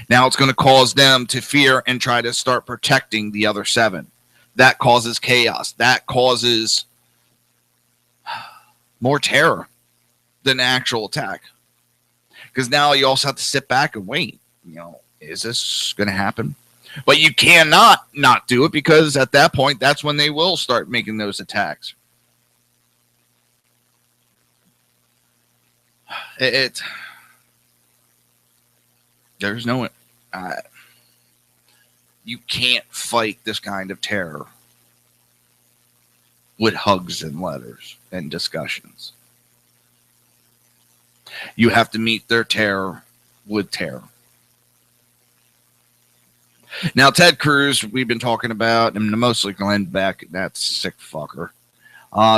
Now it's going to cause them to fear and try to start protecting the other 7. That causes chaos. That causes more terror than an actual attack. Because now you also have to sit back and wait. You know, is this going to happen? But you cannot not do it, because at that point, that's when they will start making those attacks. There's no, you can't fight this kind of terror with hugs and letters and discussions. You have to meet their terror with terror. Now, Ted Cruz, we've been talking about, and mostly Glenn Beck, that sick fucker.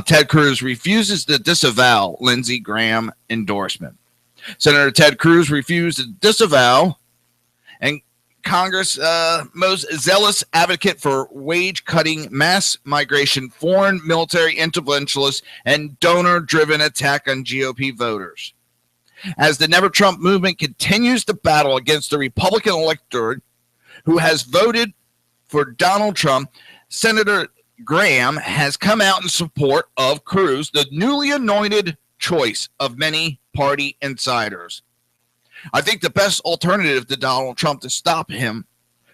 Ted Cruz refuses to disavow Lindsey Graham endorsement. Senator Ted Cruz refused to disavow, and Congress' most zealous advocate for wage-cutting, mass migration, foreign military interventionists, and donor-driven attack on GOP voters. As the Never Trump movement continues to battle against the Republican electorate who has voted for Donald Trump, Senator Graham has come out in support of Cruz, the newly anointed choice of many party insiders. I think the best alternative to Donald Trump to stop him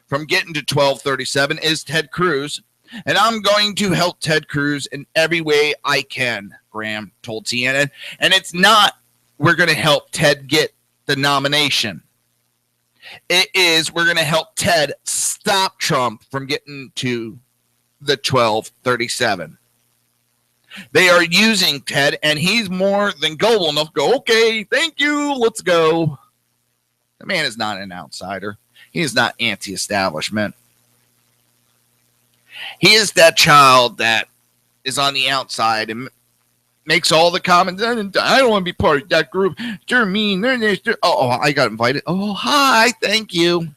from getting to 1237 is Ted Cruz, and I'm going to help Ted Cruz in every way I can, Graham told CNN. And it's not we're going to help Ted get the nomination. It is we're going to help Ted stop Trump from getting to the 1237. They are using Ted, and he's more than gullible enough to go, okay, thank you, let's go. The man is not an outsider. He is not anti-establishment. He is that child that is on the outside and makes all the comments. I don't want to be part of that group. They're mean. They're nice. Oh, I got invited. Oh, hi. Thank you.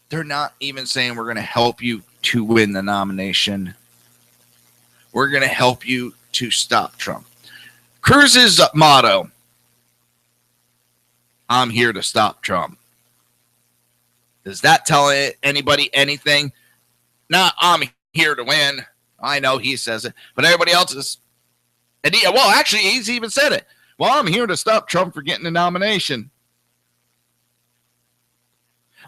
They're not even saying we're going to help you to win the nomination. We're going to help you to stop Trump. Cruz's motto, I'm here to stop Trump. Does that tell anybody anything? No, I'm here to win. I know he says it, but everybody else is. And well, actually, he's even said it. Well, I'm here to stop Trump for getting the nomination.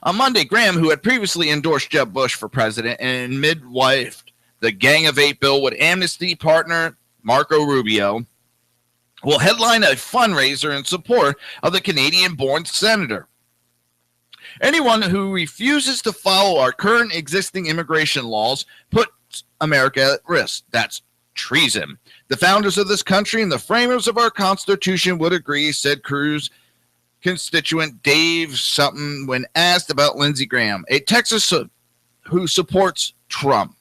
On Monday, Graham, who had previously endorsed Jeb Bush for president and midwifed the Gang of Eight bill with amnesty partner Marco Rubio, will headline a fundraiser in support of the Canadian-born senator. Anyone who refuses to follow our current existing immigration laws puts America at risk. That's treason. The founders of this country and the framers of our Constitution would agree, said Cruz constituent Dave Sutton when asked about Lindsey Graham, a Texas who supports Trump.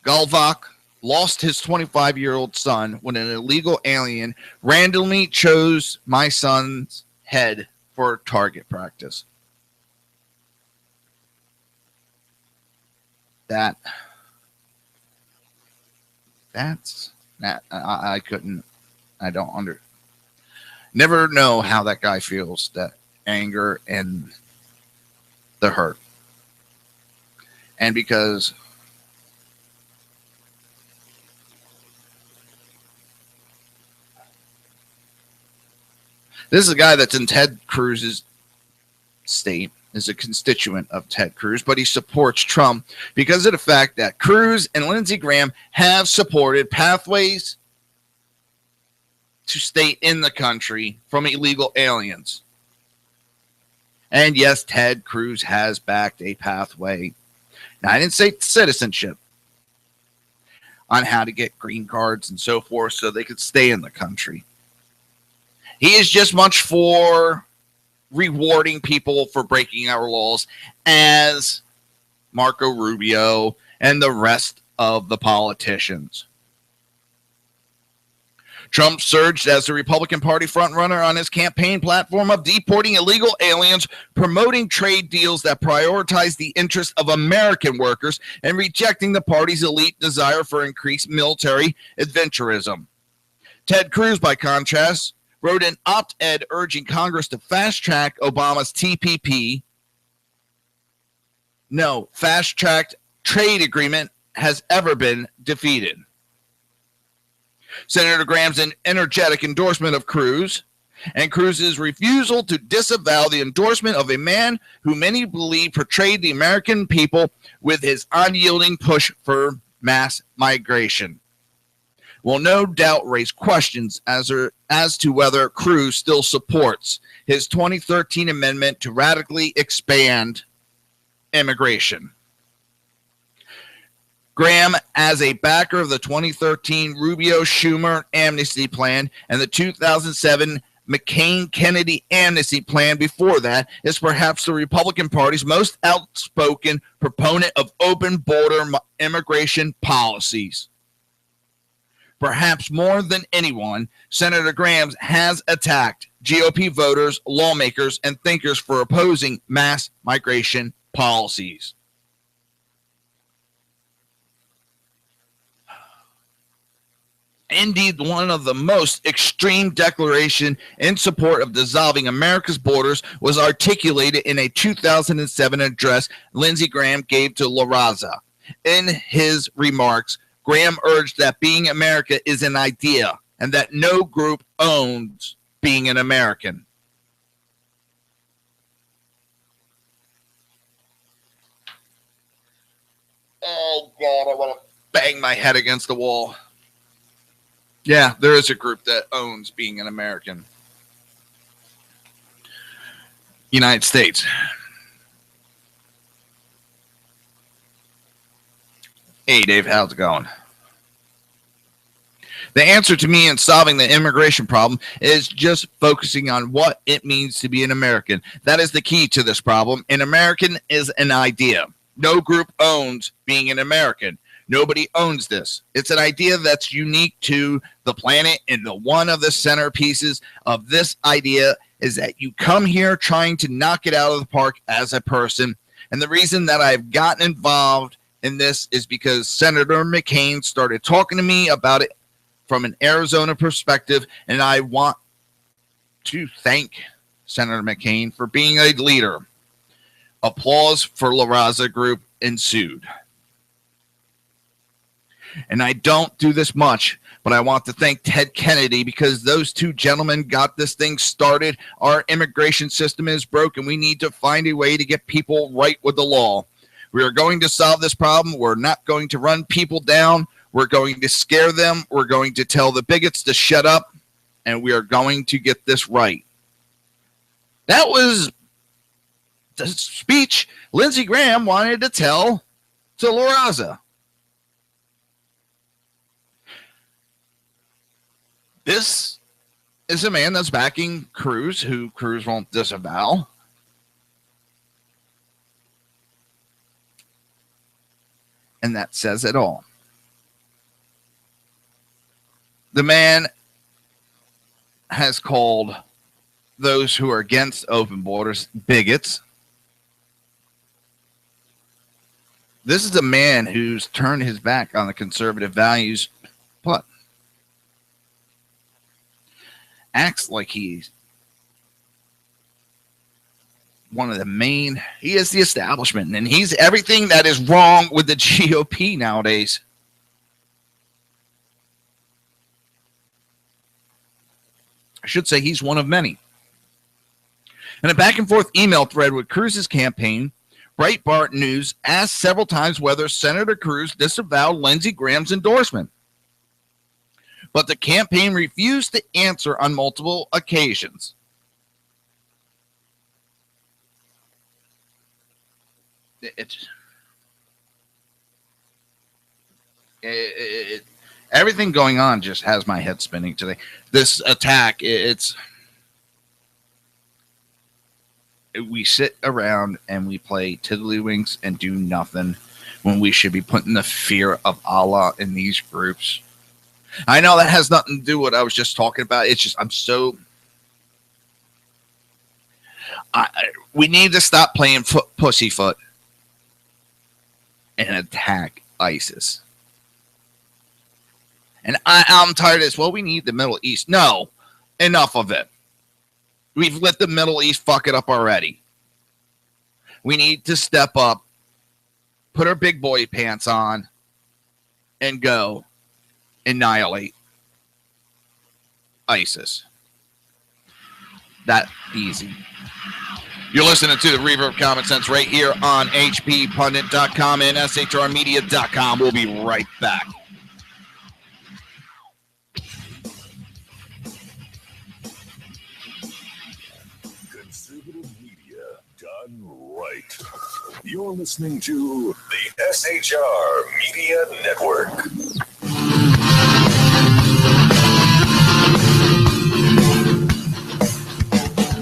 Galvak lost his 25-year-old son when an illegal alien randomly chose my son's head for target practice. That's that I couldn't. I don't never know how that guy feels, that anger and the hurt. And because this is a guy that's in Ted Cruz's state, is a constituent of Ted Cruz, but he supports Trump because of the fact that Cruz and Lindsey Graham have supported pathways to stay in the country from illegal aliens. And yes, Ted Cruz has backed a pathway. Now, I didn't say citizenship, on how to get green cards and so forth so they could stay in the country. He is just much for rewarding people for breaking our laws, as Marco Rubio and the rest of the politicians. Trump surged as the Republican Party frontrunner on his campaign platform of deporting illegal aliens, promoting trade deals that prioritize the interests of American workers, and rejecting the party's elite desire for increased military adventurism. Ted Cruz, by contrast, wrote an op-ed urging Congress to fast-track Obama's TPP. No fast-tracked trade agreement has ever been defeated. Senator Graham's energetic endorsement of Cruz and Cruz's refusal to disavow the endorsement of a man who many believe portrayed the American people with his unyielding push for mass migration will no doubt raise questions as to whether Cruz still supports his 2013 amendment to radically expand immigration. Graham, as a backer of the 2013 Rubio-Schumer amnesty plan and the 2007 McCain-Kennedy amnesty plan before that, is perhaps the Republican Party's most outspoken proponent of open border immigration policies. Perhaps more than anyone, Senator Graham has attacked GOP voters, lawmakers, and thinkers for opposing mass migration policies. Indeed, one of the most extreme declaration in support of dissolving America's borders was articulated in a 2007 address Lindsey Graham gave to La Raza. In his remarks, Graham urged that being America is an idea and that no group owns being an American. Oh, God, I want to bang my head against the wall. Yeah, there is a group that owns being an American. United States. Hey, Dave, how's it going? The answer to me in solving the immigration problem is just focusing on what it means to be an American. That is the key to this problem. An American is an idea. No group owns being an American. Nobody owns this. It's an idea that's unique to the planet, and one of the centerpieces of this idea is that you come here trying to knock it out of the park as a person. And the reason that I've gotten involved in this is because Senator McCain started talking to me about it from an Arizona perspective, and I want to thank Senator McCain for being a leader. Applause for La Raza Group ensued. And I don't do this much, but I want to thank Ted Kennedy because those two gentlemen got this thing started. Our immigration system is broken. We need to find a way to get people right with the law. We are going to solve this problem. We're not going to run people down. We're going to scare them. We're going to tell the bigots to shut up, and we are going to get this right. That was the speech Lindsey Graham wanted to tell to La Raza. This is a man that's backing Cruz, who Cruz won't disavow. And that says it all. The man has called those who are against open borders bigots. This is a man who's turned his back on the conservative values, but acts like he's one of the main. He is the establishment, and he's everything that is wrong with the GOP nowadays. I should say he's one of many. In a back and forth email thread with Cruz's campaign, Breitbart News asked several times whether Senator Cruz disavowed Lindsey Graham's endorsement. But the campaign refused to answer on multiple occasions. Everything going on just has my head spinning today. This attack, we sit around and we play tiddlywinks and do nothing when we should be putting the fear of Allah in these groups. I know that has nothing to do with what I was just talking about. It's just we need to stop playing pussyfoot and attack ISIS. And I'm tired of this. Well, we need the Middle East. No, enough of it. We've let the Middle East fuck it up already. We need to step up, put our big boy pants on, and go annihilate ISIS. That easy. You're listening to the Reaver of Common Sense right here on hppundit.com and shrmedia.com. We'll be right back. Conservative media done right. You're listening to the SHR Media Network.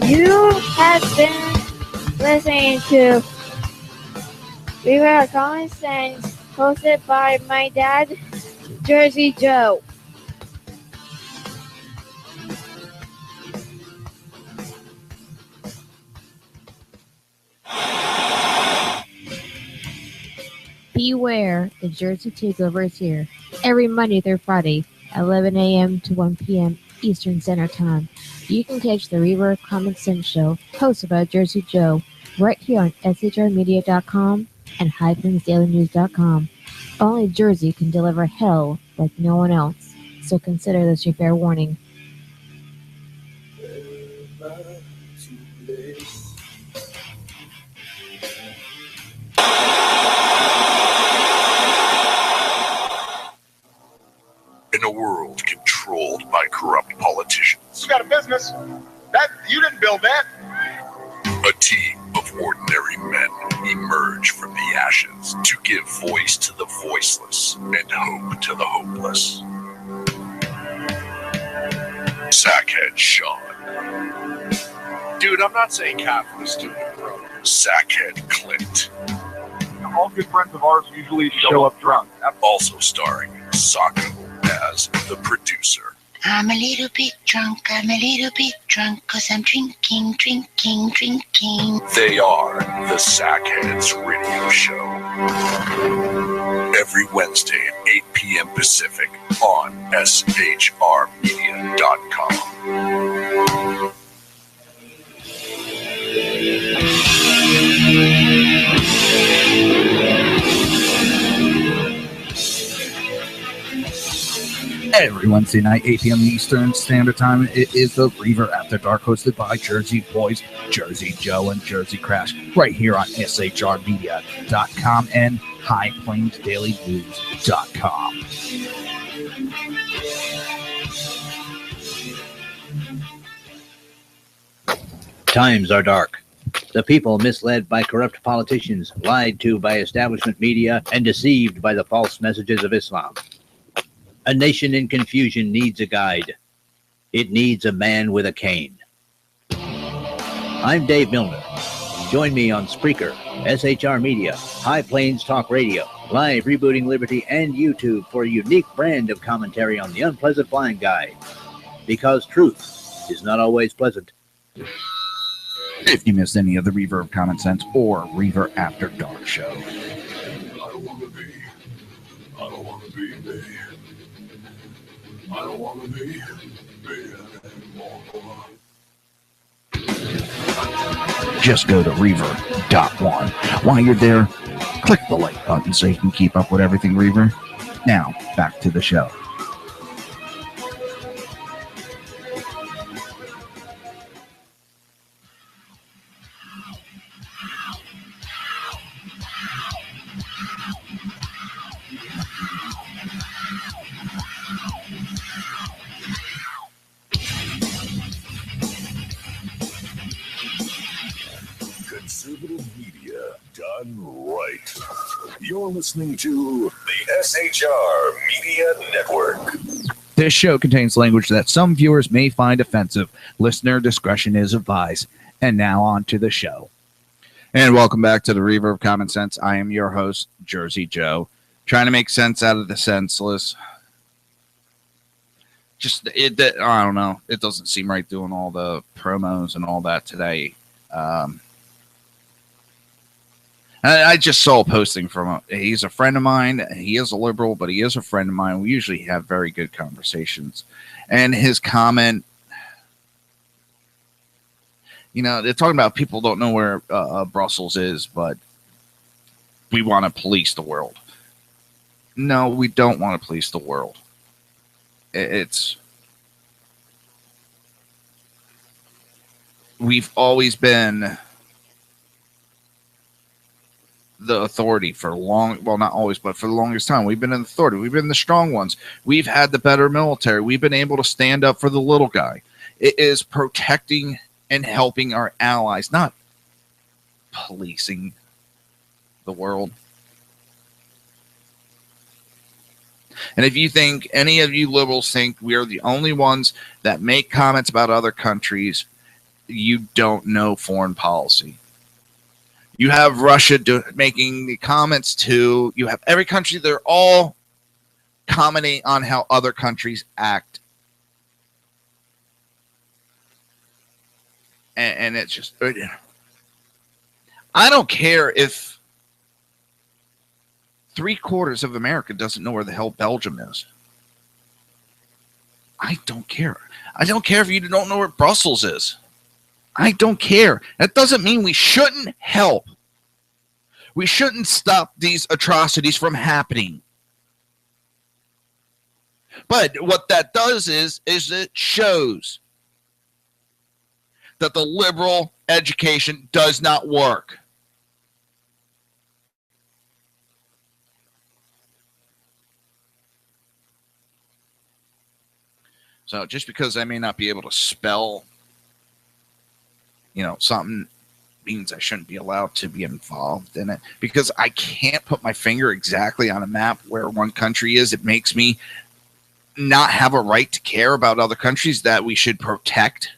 You have been listening to Reaver of Common Sense, hosted by my dad, Jersey Joe. Beware, the Jersey Takeover is here. Every Monday through Friday, 11 a.m. to 1 p.m. Eastern Standard Time. You can catch the Reaver Common Sense Show, hosted by Jersey Joe, right here on shrmedia.com and highplains.dailynews.com. Only Jersey can deliver hell like no one else, so consider this your fair warning. In a world controlled by corrupt politicians, You got a business. That you didn't build that. a team of ordinary men emerge from the ashes to give voice to the voiceless and hope to the hopeless. Sackhead Sean. Dude, I'm not saying Catholic is stupid, bro. Sackhead Clint. All good friends of ours usually show up drunk. Also starring Sako as the producer. I'm a little bit drunk, cause I'm drinking. They are the Sackheads Radio Show. Every Wednesday at 8 p.m. Pacific on shrmedia.com. Every Wednesday night, 8 p.m. Eastern Standard Time, it is the Reaver After Dark, hosted by Jersey Boys, Jersey Joe, and Jersey Crash, right here on shrmedia.com and highplains.dailynews.com. Times are dark. The people misled by corrupt politicians, lied to by establishment media, and deceived by the false messages of Islam. A nation in confusion needs a guide. It needs a man with a cane. I'm Dave Milner. Join me on Spreaker, SHR Media, High Plains Talk Radio, Live Rebooting Liberty, and YouTube for a unique brand of commentary on the unpleasant blind guide. Because truth is not always pleasant. If you missed any of the Reaver of Common Sense or Reaver After Dark show. I don't want to be me. I don't want to be me anymore. Just go to Reaver.one. While you're there, click the like button so you can keep up with everything Reaver. Now, back to the show. Conservative media done right. You're listening to the SHR Media Network. This show contains language that some viewers may find offensive. Listener discretion is advised. And now on to the show. And welcome back to the Reaver of Common Sense. I am your host, Jersey Joe, trying to make sense out of the senseless. I don't know. It doesn't seem right doing all the promos and all that today. I just saw a posting from him. He's a friend of mine. He is a liberal, but he is a friend of mine. We usually have very good conversations. And his comment, they're talking about people don't know where Brussels is, but we want to police the world. No, we don't want to police the world. We've always been the authority for not always, but for the longest time. We've been in authority. We've been the strong ones. We've had the better military. We've been able to stand up for the little guy. It is protecting and helping our allies, not policing the world. And if you think, any of you liberals think we are the only ones that make comments about other countries, you don't know foreign policy. You have Russia making the comments too. You have every country. They're all commenting on how other countries act. And it's just, I don't care if 3/4 of America doesn't know where the hell Belgium is. I don't care. I don't care if you don't know where Brussels is. I don't care. That doesn't mean we shouldn't help. We shouldn't stop these atrocities from happening. But what that does is it shows that the liberal education does not work. So just because I may not be able to spell, something means I shouldn't be allowed to be involved in it. Because I can't put my finger exactly on a map where one country is. It makes me not have a right to care about other countries that we should protect.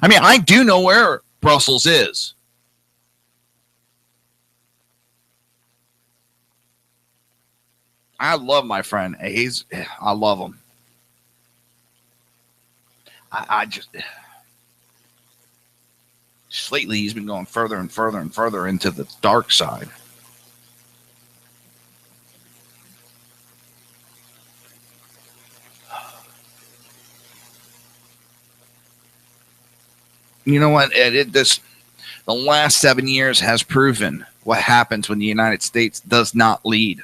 I mean, I do know where Brussels is. I love my friend. I love him. I just lately he's been going further and further and further into the dark side. You know what? The last 7 years has proven what happens when the United States does not lead.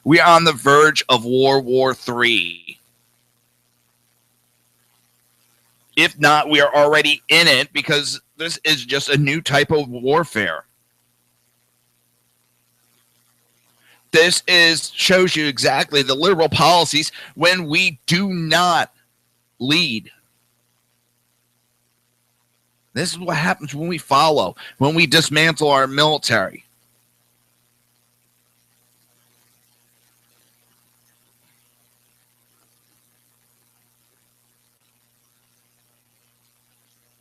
We are on the verge of World War III. If not, we are already in it, because this is just a new type of warfare. This shows you exactly the liberal policies when we do not lead. This is what happens when we follow, when we dismantle our military.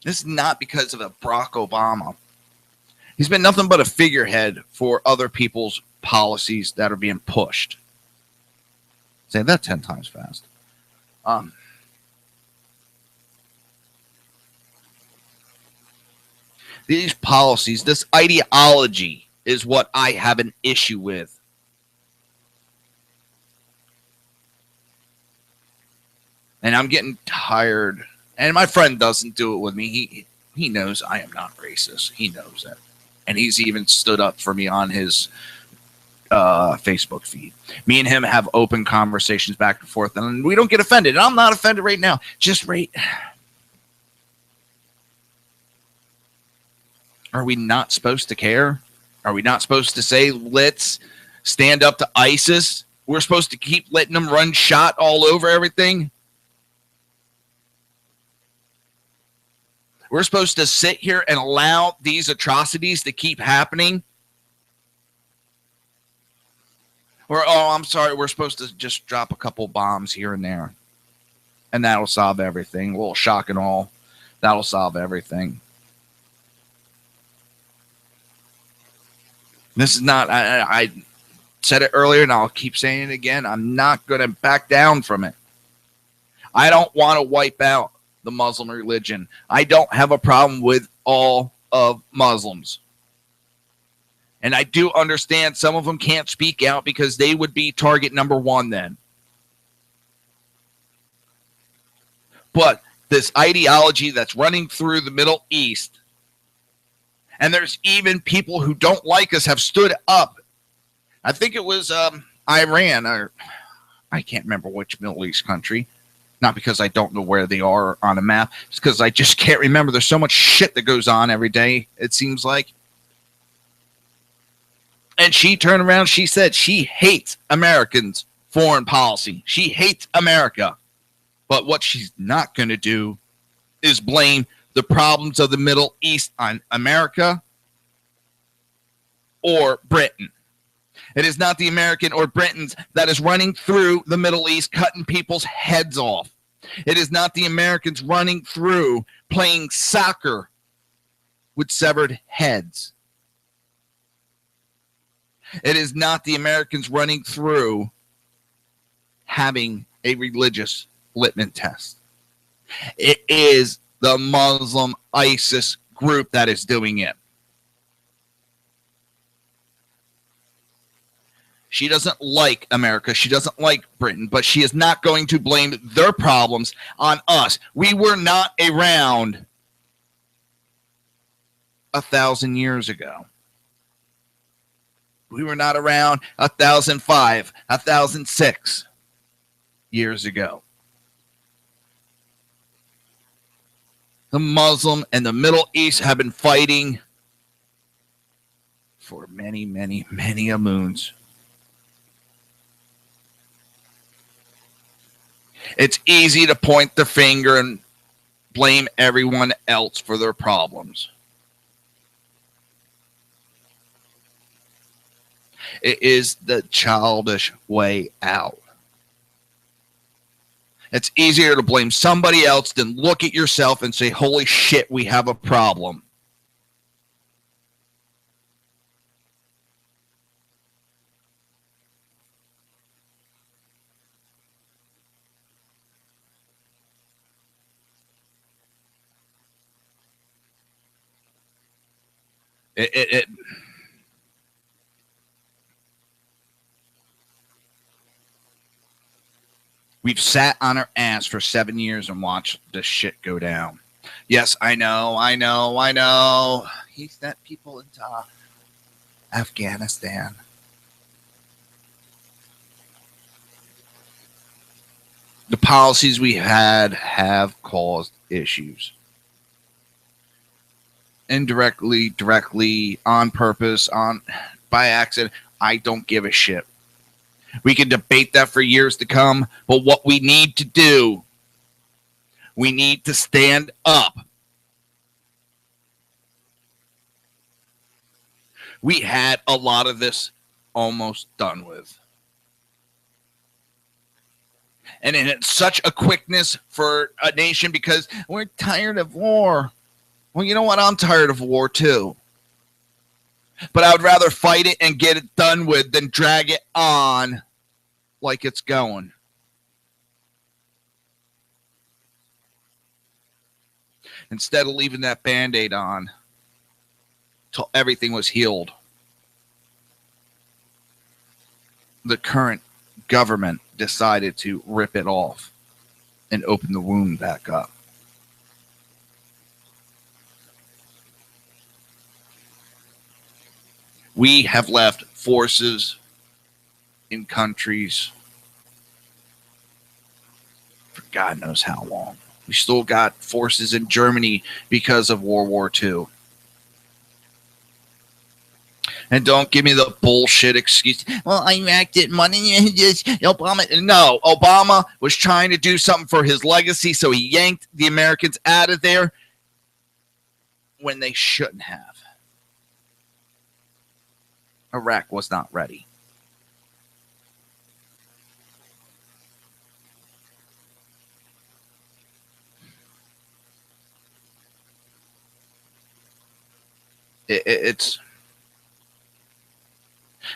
This is not because of a Barack Obama. He's been nothing but a figurehead for other people's policies that are being pushed. Say that 10 times fast. These policies, this ideology is what I have an issue with. And I'm getting tired. And my friend doesn't do it with me. He knows I am not racist. He knows it. And he's even stood up for me on his Facebook feed. Me and him have open conversations back and forth, and we don't get offended. And I'm not offended right now. Are we not supposed to care? Are we not supposed to say, let's stand up to ISIS? We're supposed to keep letting them run shot all over everything? We're supposed to sit here and allow these atrocities to keep happening? Or, I'm sorry, we're supposed to just drop a couple bombs here and there, and that'll solve everything. A little shock and all. That'll solve everything. This is not, I said it earlier, and I'll keep saying it again. I'm not going to back down from it. I don't want to wipe out the Muslim religion. I don't have a problem with all of Muslims. And I do understand some of them can't speak out because they would be target number one then. But this ideology that's running through the Middle East, and there's even people who don't like us have stood up. I think it was Iran, or I can't remember which Middle East country. Not because I don't know where they are on a map. It's because I just can't remember. There's so much shit that goes on every day, it seems like. And she turned around, she said she hates Americans' foreign policy. She hates America. But what she's not going to do is blame the problems of the Middle East on America or Britain. It is not the American or Britons that is running through the Middle East cutting people's heads off. It is not the Americans running through playing soccer with severed heads. It is not the Americans running through having a religious litmus test. It is the Muslim ISIS group that is doing it. She doesn't like America. She doesn't like Britain, but she is not going to blame their problems on us. We were not around 1,000 years ago. We were not around 1,005, 1,006 years ago. The Muslim and the Middle East have been fighting for many, many, many a moons. It's easy to point the finger and blame everyone else for their problems. It is the childish way out. It's easier to blame somebody else than look at yourself and say, holy shit, we have a problem. We've sat on our ass for 7 years and watched this shit go down. Yes, I know. He sent people into Afghanistan. The policies we had have caused issues. Indirectly, directly, on purpose, by accident, I don't give a shit. We can debate that for years to come, but what we need to do, we need to stand up. We had a lot of this almost done with. And it's such a quickness for a nation because we're tired of war. Well, you know what? I'm tired of war too. But I would rather fight it and get it done with than drag it on like it's going. Instead of leaving that Band-Aid on till everything was healed. The current government decided to rip it off and open the wound back up. We have left forces in countries for God knows how long. We still got forces in Germany because of World War II. And don't give me the bullshit excuse. Well, Iraq didn't money. Obama. No, Obama was trying to do something for his legacy, so he yanked the Americans out of there when they shouldn't have. Iraq was not ready. It's,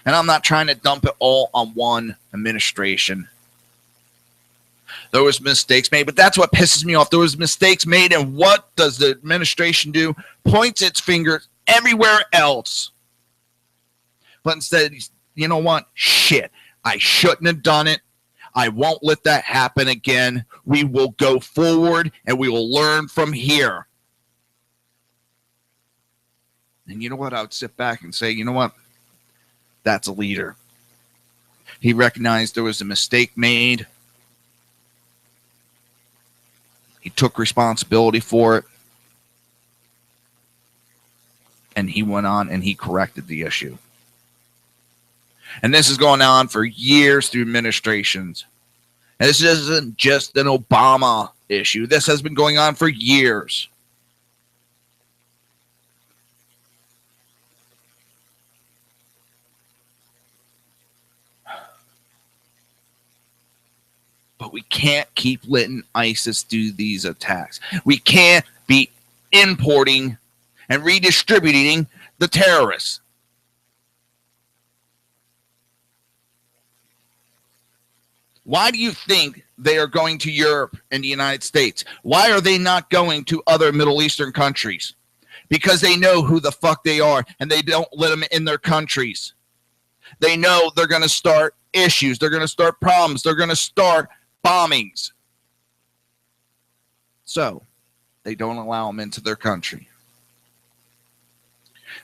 and I'm not trying to dump it all on one administration. There was mistakes made, but that's what pisses me off. There was mistakes made, and what does the administration do? Points its finger everywhere else. But instead, you know what? Shit, I shouldn't have done it. I won't let that happen again. We will go forward, and we will learn from here. And you know what? I would sit back and say, you know what? That's a leader. He recognized there was a mistake made. He took responsibility for it. And he went on and he corrected the issue. And this is going on for years through administrations. And this isn't just an Obama issue. This has been going on for years. But we can't keep letting ISIS do these attacks. We can't be importing and redistributing the terrorists. Why do you think they are going to Europe and the United States? Why are they not going to other Middle Eastern countries? Because they know who the fuck they are, and they don't let them in their countries. They know they're going to start issues. They're going to start problems. They're going to start bombings. So they don't allow them into their country.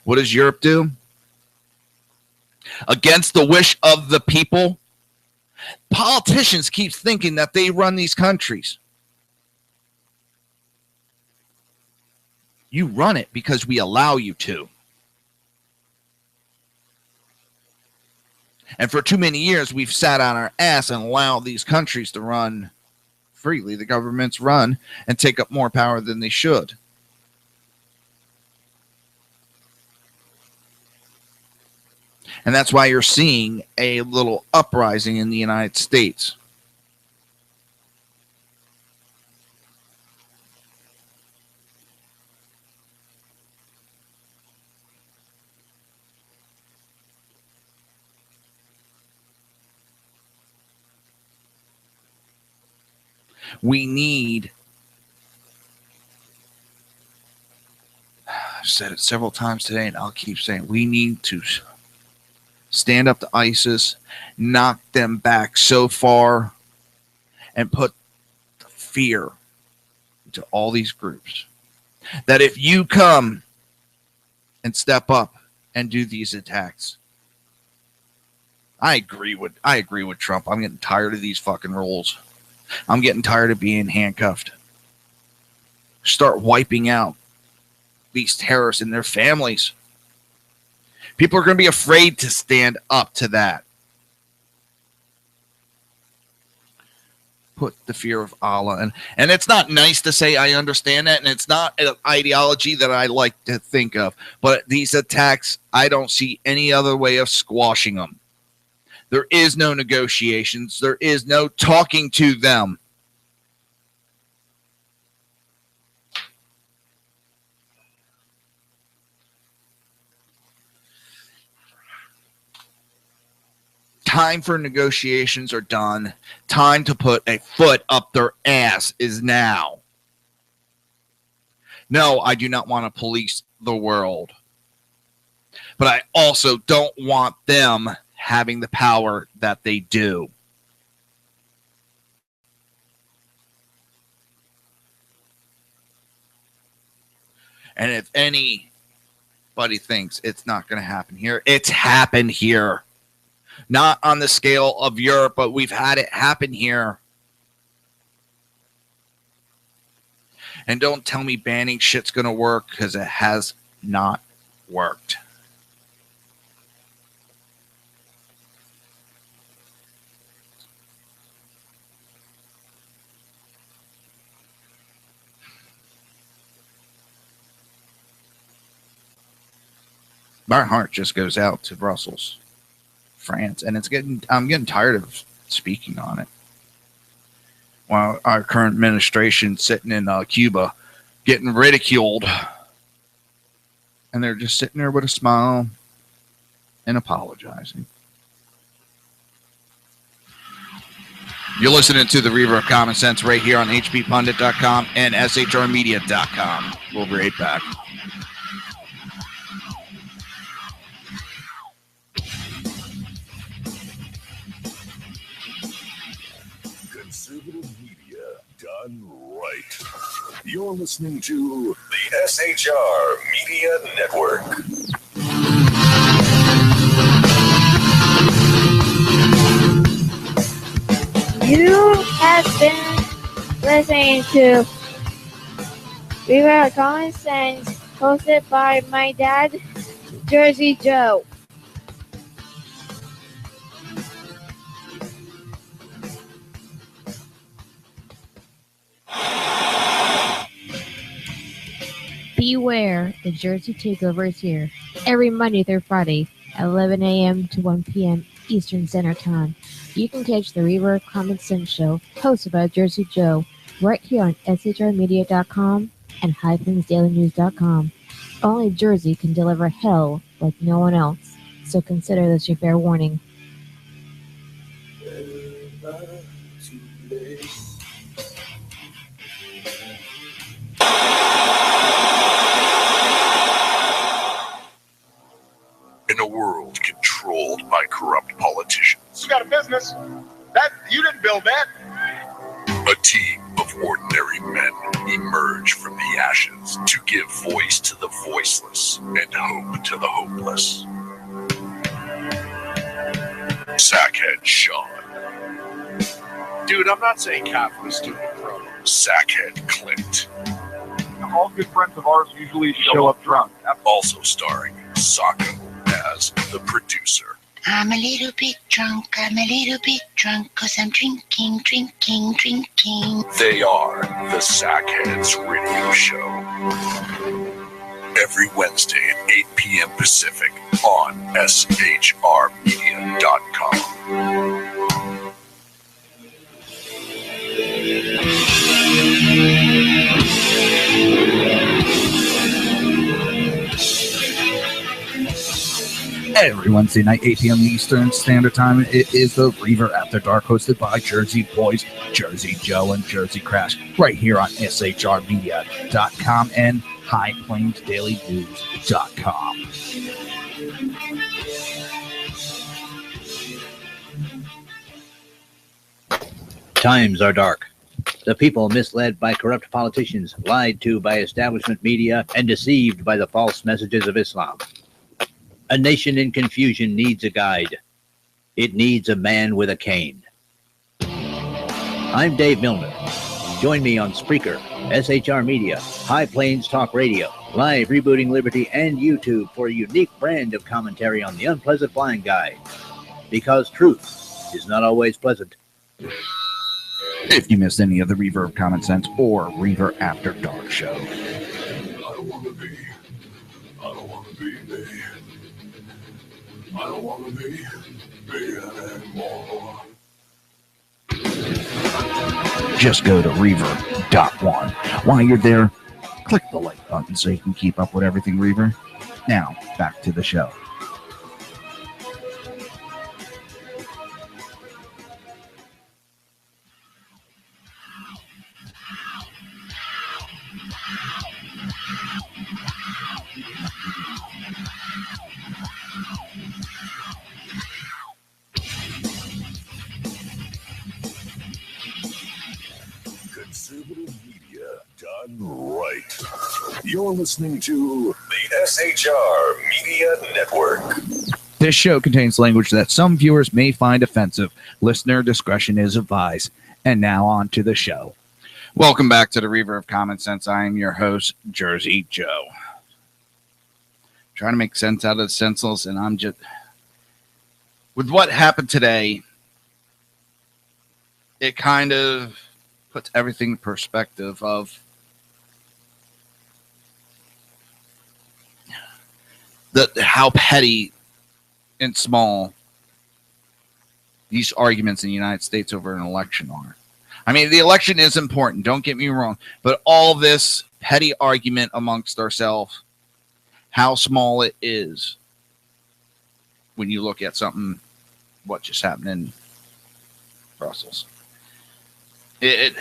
What does Europe do? Against the wish of the people, politicians keep thinking that they run these countries. You run it because we allow you to. And for too many years, we've sat on our ass and allowed these countries to run freely. The governments run and take up more power than they should. And that's why you're seeing a little uprising in the United States. We need, I've said it several times today, and I'll keep saying, we need to stand up to ISIS, knock them back so far, and put the fear into all these groups that if you come and step up and do these attacks, I agree with Trump. I'm getting tired of these fucking rules. I'm getting tired of being handcuffed. Start wiping out these terrorists and their families. People are going to be afraid to stand up to that. Put the fear of Allah. And it's not nice to say I understand that, and it's not an ideology that I like to think of. But these attacks, I don't see any other way of squashing them. There is no negotiations. There is no talking to them. Time for negotiations are done. Time to put a foot up their ass is now. No, I do not want to police the world. But I also don't want them having the power that they do. And if anybody thinks it's not going to happen here, it's happened here. Not on the scale of Europe, but we've had it happen here. And don't tell me banning shit's going to work, because it has not worked. My heart just goes out to Brussels, France, and I'm getting tired of speaking on it. While our current administration sitting in Cuba getting ridiculed, and they're just sitting there with a smile and apologizing. You're listening to the Reaver of Common Sense right here on hppundit.com and shrmedia.com. We'll be right back. Conservative media done right. You're listening to the SHR Media Network. You have been listening to Reaver of Common Sense, hosted by my dad, Jersey Joe. Beware, the Jersey Takeover is here. Every Monday through Friday at 11 a.m. to 1 p.m. Eastern Standard Time. You can catch the Reaver of Common Sense show, hosted by Jersey Joe, right here on shrmedia.com and highplains.dailynews.com. Only Jersey can deliver hell like no one else, so consider this your fair warning. In a world controlled by corrupt politicians, You got a business. That you didn't build that. a team of ordinary men emerge from the ashes to give voice to the voiceless and hope to the hopeless. Sackhead Sean. Dude, I'm not saying Cap was stupid, bro. Sackhead Clint. All good friends of ours usually show up drunk. Also starring Sacco as the producer. I'm a little bit drunk, I'm a little bit drunk, 'cause I'm drinking. They are the Sackheads Radio Show. Every Wednesday at 8 p.m. Pacific on shrmedia.com. Every Wednesday night, 8 p.m. Eastern Standard Time, it is the Reaver After Dark, hosted by Jersey Boys, Jersey Joe, and Jersey Crash, right here on shrmedia.com and highplains.dailynews.com. Times are dark. The people misled by corrupt politicians, lied to by establishment media, and deceived by the false messages of Islam. A nation in confusion needs a guide. It needs a man with a cane. I'm Dave Milner. Join me on Spreaker, SHR Media, High Plains Talk Radio, Live Rebooting Liberty, and YouTube for a unique brand of commentary on the unpleasant blind guide. Because truth is not always pleasant. If you missed any of the Reaver of Common Sense or Reaver After Dark show. I don't want to be me. I don't want to be anymore. Just go to Reaver.one. While you're there, click the like button so you can keep up with everything Reaver. Now, back to the show. Conservative media done right. You're listening to the SHR Media Network. This show contains language that some viewers may find offensive. Listener discretion is advised. And now on to the show. Welcome back to the Reaver of Common Sense. I am your host, Jersey Joe. Trying to make sense out of the senseless, and I'm just... With what happened today, it kind of puts everything in perspective of how petty and small these arguments in the United States over an election are. I mean, the election is important, don't get me wrong, but all this petty argument amongst ourselves, how small it is when you look at something, what just happened in Brussels. It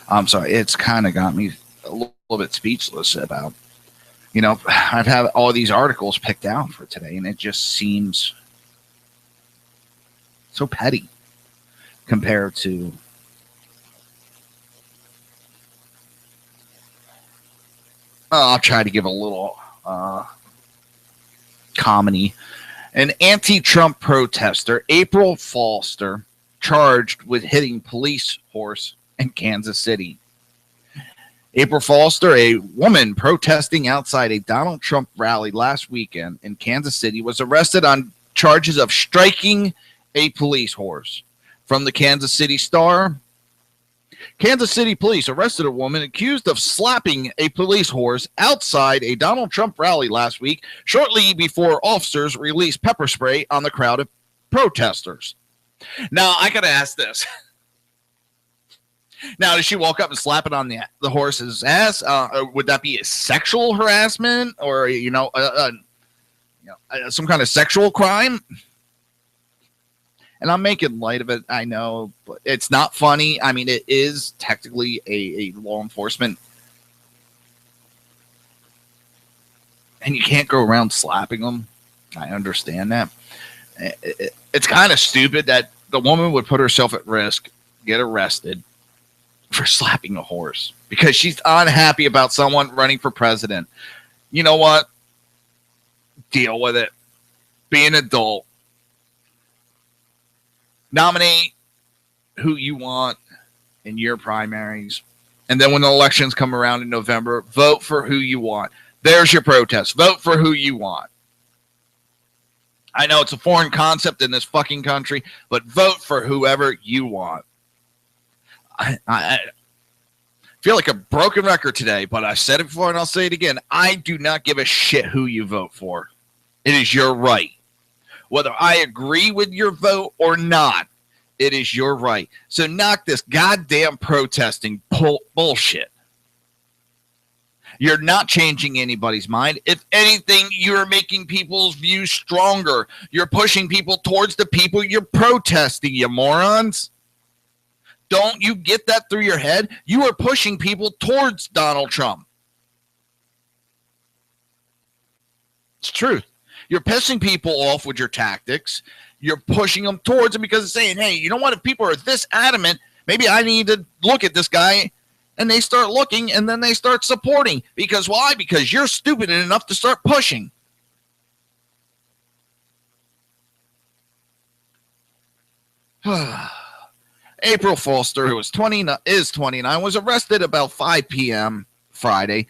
I'm sorry. It's kind of got me a little bit speechless about, I've had all these articles picked out for today, and it just seems so petty compared to I'll try to give a little comedy. An anti-Trump protester, April Foster, charged with hitting police horse in Kansas City. April Foster, a woman protesting outside a Donald Trump rally last weekend in Kansas City, was arrested on charges of striking a police horse. From the Kansas City Star, Kansas City police arrested a woman accused of slapping a police horse outside a Donald Trump rally last week, shortly before officers released pepper spray on the crowd of protesters. Now, I got to ask this. Now, does she walk up and slap it on the horse's ass? Would that be a sexual harassment or, some kind of sexual crime? And I'm making light of it, I know, but it's not funny. I mean, it is technically a law enforcement. And you can't go around slapping them. I understand that. It's kind of stupid that the woman would put herself at risk, get arrested for slapping a horse because she's unhappy about someone running for president. You know what? Deal with it. Be an adult. Nominate who you want in your primaries. And then when the elections come around in November, vote for who you want. There's your protest. Vote for who you want. I know it's a foreign concept in this fucking country, but vote for whoever you want. I feel like a broken record today, but I said it before and I'll say it again. I do not give a shit who you vote for. It is your right. Whether I agree with your vote or not, it is your right. So knock this goddamn protesting bullshit. You're not changing anybody's mind. If anything, you're making people's views stronger. You're pushing people towards the people you're protesting, you morons. Don't you get that through your head? You are pushing people towards Donald Trump. It's truth. You're pissing people off with your tactics. You're pushing them towards him because it's saying, hey, you know what? If people are this adamant, maybe I need to look at this guy. And they start looking and then they start supporting. Because why? Because you're stupid enough to start pushing. April Foster, who is 29, was arrested about 5 p.m. Friday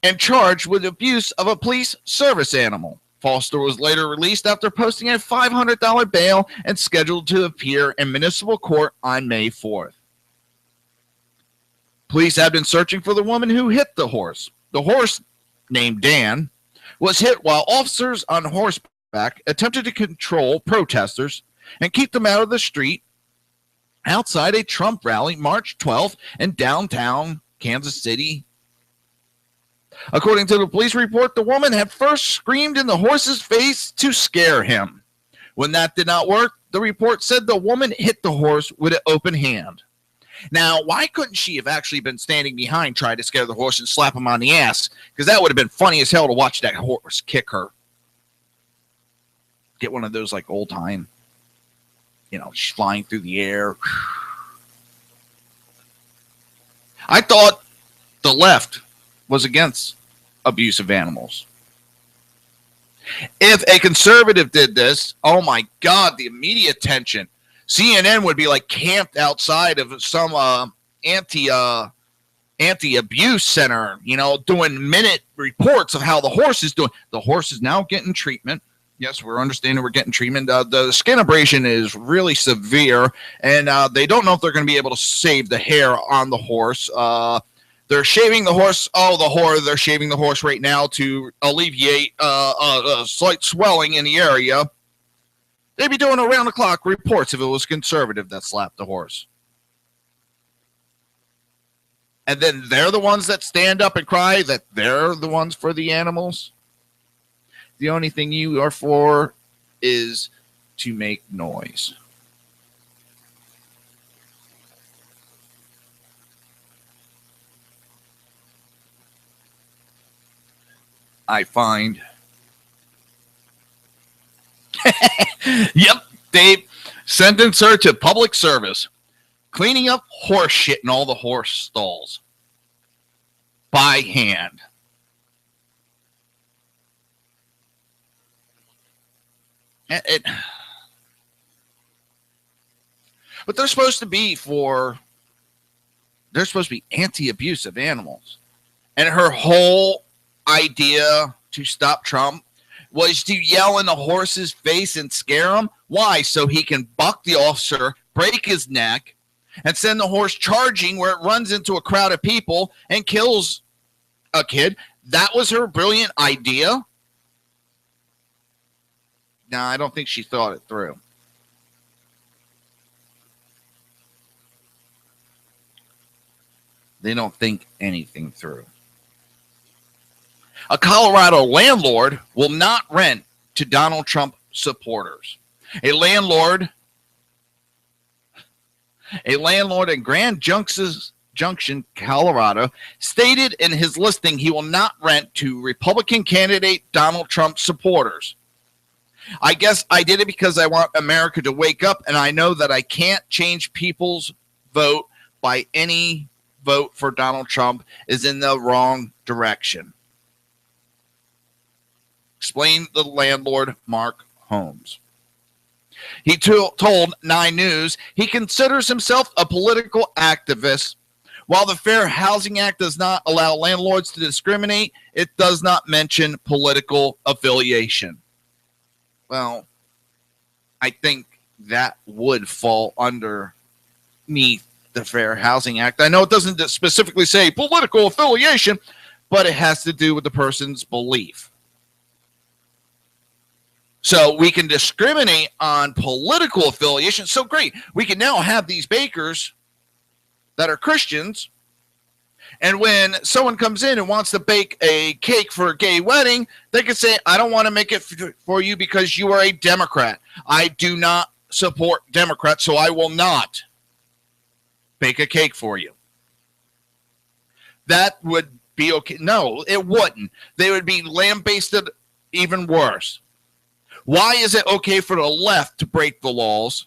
and charged with abuse of a police service animal. Foster was later released after posting a $500 bail and scheduled to appear in municipal court on May 4th. Police have been searching for the woman who hit the horse. The horse, named Dan, was hit while officers on horseback attempted to control protesters and keep them out of the street outside a Trump rally March 12th in downtown Kansas City. According to the police report, the woman had first screamed in the horse's face to scare him. When that did not work, the report said the woman hit the horse with an open hand. Now, why couldn't she have actually been standing behind, trying to scare the horse and slap him on the ass? Because that would have been funny as hell to watch that horse kick her. Get one of those like old time, she's flying through the air. I thought the left was against abuse of animals. If a conservative did this, oh my God, the immediate attention. CNN would be like camped outside of some anti-abuse center, doing minute reports of how the horse is doing. The horse is now getting treatment. Yes, we're understanding we're getting treatment. The skin abrasion is really severe, and they don't know if they're going to be able to save the hair on the horse. They're shaving the horse. Oh, the horror. They're shaving the horse right now to alleviate slight swelling in the area. They'd be doing around-the-clock reports if it was conservative that slapped the horse. And then they're the ones that stand up and cry that they're the ones for the animals. The only thing you are for is to make noise. I find. Yep, Dave. Sentence her to public service. Cleaning up horse shit in all the horse stalls. By hand. But they're supposed to be anti-abuse of animals. And her whole idea to stop Trump was to yell in the horse's face and scare him. Why? So he can buck the officer, break his neck, and send the horse charging where it runs into a crowd of people and kills a kid. That was her brilliant idea. No, I don't think she thought it through. They don't think anything through. A Colorado landlord will not rent to Donald Trump supporters. A landlord in Grand Junction, Colorado, stated in his listing he will not rent to Republican candidate Donald Trump supporters. I guess I did it because I want America to wake up, and I know that I can't change people's vote by any vote for Donald Trump is in the wrong direction. Explained the landlord, Mark Holmes. He told 9 News he considers himself a political activist. While the Fair Housing Act does not allow landlords to discriminate, it does not mention political affiliation. Well, I think that would fall underneath the Fair Housing Act. I know it doesn't specifically say political affiliation, but it has to do with the person's belief. So we can discriminate on political affiliation. So great. We can now have these bakers that are Christians. And when someone comes in and wants to bake a cake for a gay wedding, they can say, I don't want to make it for you because you are a Democrat. I do not support Democrats, so I will not bake a cake for you. That would be okay. No, it wouldn't. They would be lambasted even worse. Why is it okay for the left to break the laws?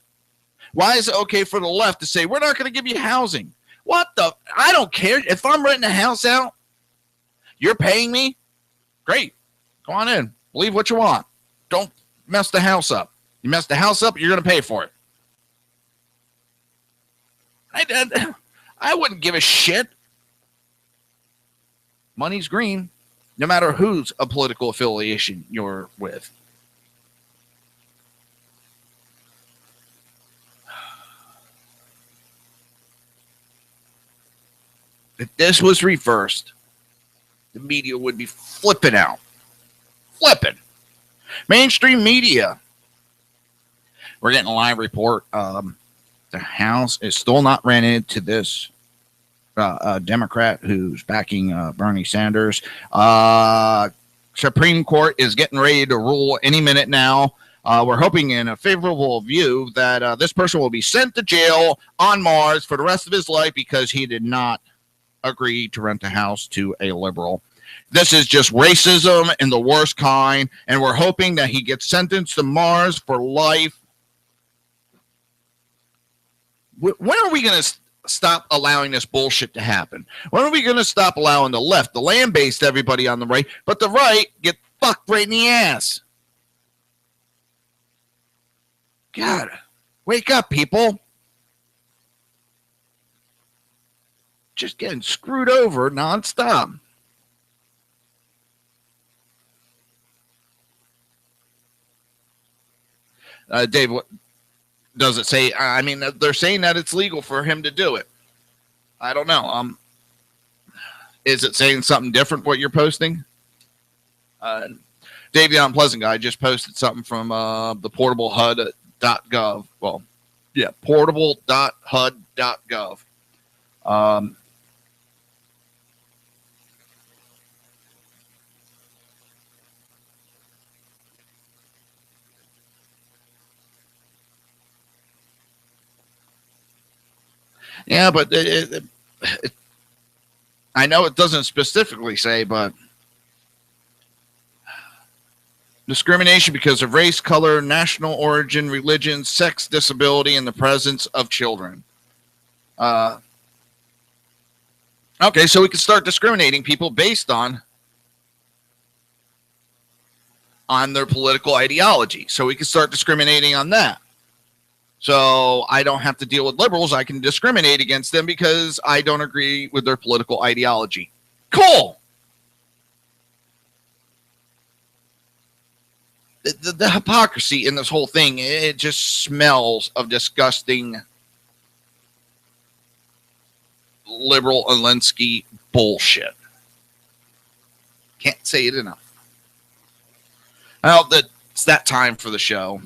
Why is it okay for the left to say, we're not going to give you housing? What the? I don't care. If I'm renting a house out, you're paying me? Great. Go on in. Believe what you want. Don't mess the house up. You mess the house up, you're going to pay for it. I wouldn't give a shit. Money's green, no matter whose a political affiliation you're with. If this was reversed, the media would be flipping out. Flipping. Mainstream media. We're getting a live report. The house is still not rented to this Democrat who's backing Bernie Sanders. Supreme Court is getting ready to rule any minute now. We're hoping in a favorable view that this person will be sent to jail on Mars for the rest of his life because he did not agree to rent a house to a liberal. This is just racism in the worst kind, and we're hoping that he gets sentenced to Mars for life. When are we going to stop allowing this bullshit to happen? When are we going to stop allowing the left, the land-based everybody on the right, but the right get fucked right in the ass? God, wake up, people. Just getting screwed over nonstop. Dave, what does it say? I mean, they're saying that it's legal for him to do it. I don't know. Is it saying something different what you're posting? Dave the Unpleasant Guy just posted something from the portable HUD portable.hud.gov. Well, yeah, portable.hud.gov. Yeah, but I know it doesn't specifically say, but discrimination because of race, color, national origin, religion, sex, disability, and the presence of children. Okay, so we can start discriminating people based on their political ideology. So we can start discriminating on that. So I don't have to deal with liberals. I can discriminate against them because I don't agree with their political ideology. Cool. The hypocrisy in this whole thing, it just smells of disgusting liberal Alinsky bullshit. Can't say it enough. Well, it's that time for the show.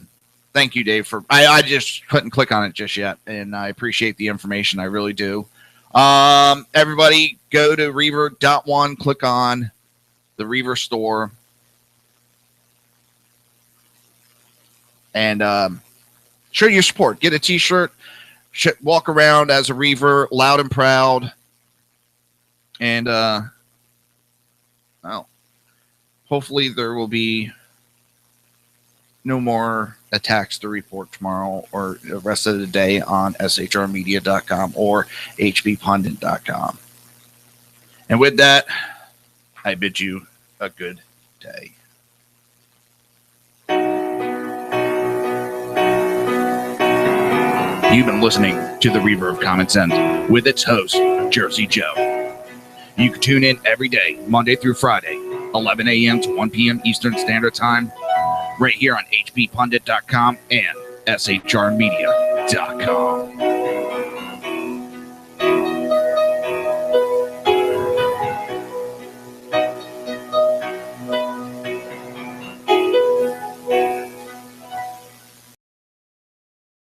Thank you, Dave. I just couldn't click on it just yet, and I appreciate the information. I really do. Everybody, go to Reaver.one, click on the Reaver store, and show your support. Get a T-shirt. Walk around as a Reaver, loud and proud, and hopefully there will be no more attacks to report tomorrow or the rest of the day on shrmedia.com or hbpundit.com. And with that, I bid you a good day. You've been listening to the Reaver of Common Sense with its host, Jersey Joe. You can tune in every day, Monday through Friday, 11 a.m. to 1 p.m. Eastern Standard Time, right here on hbpundit.com and shrmedia.com.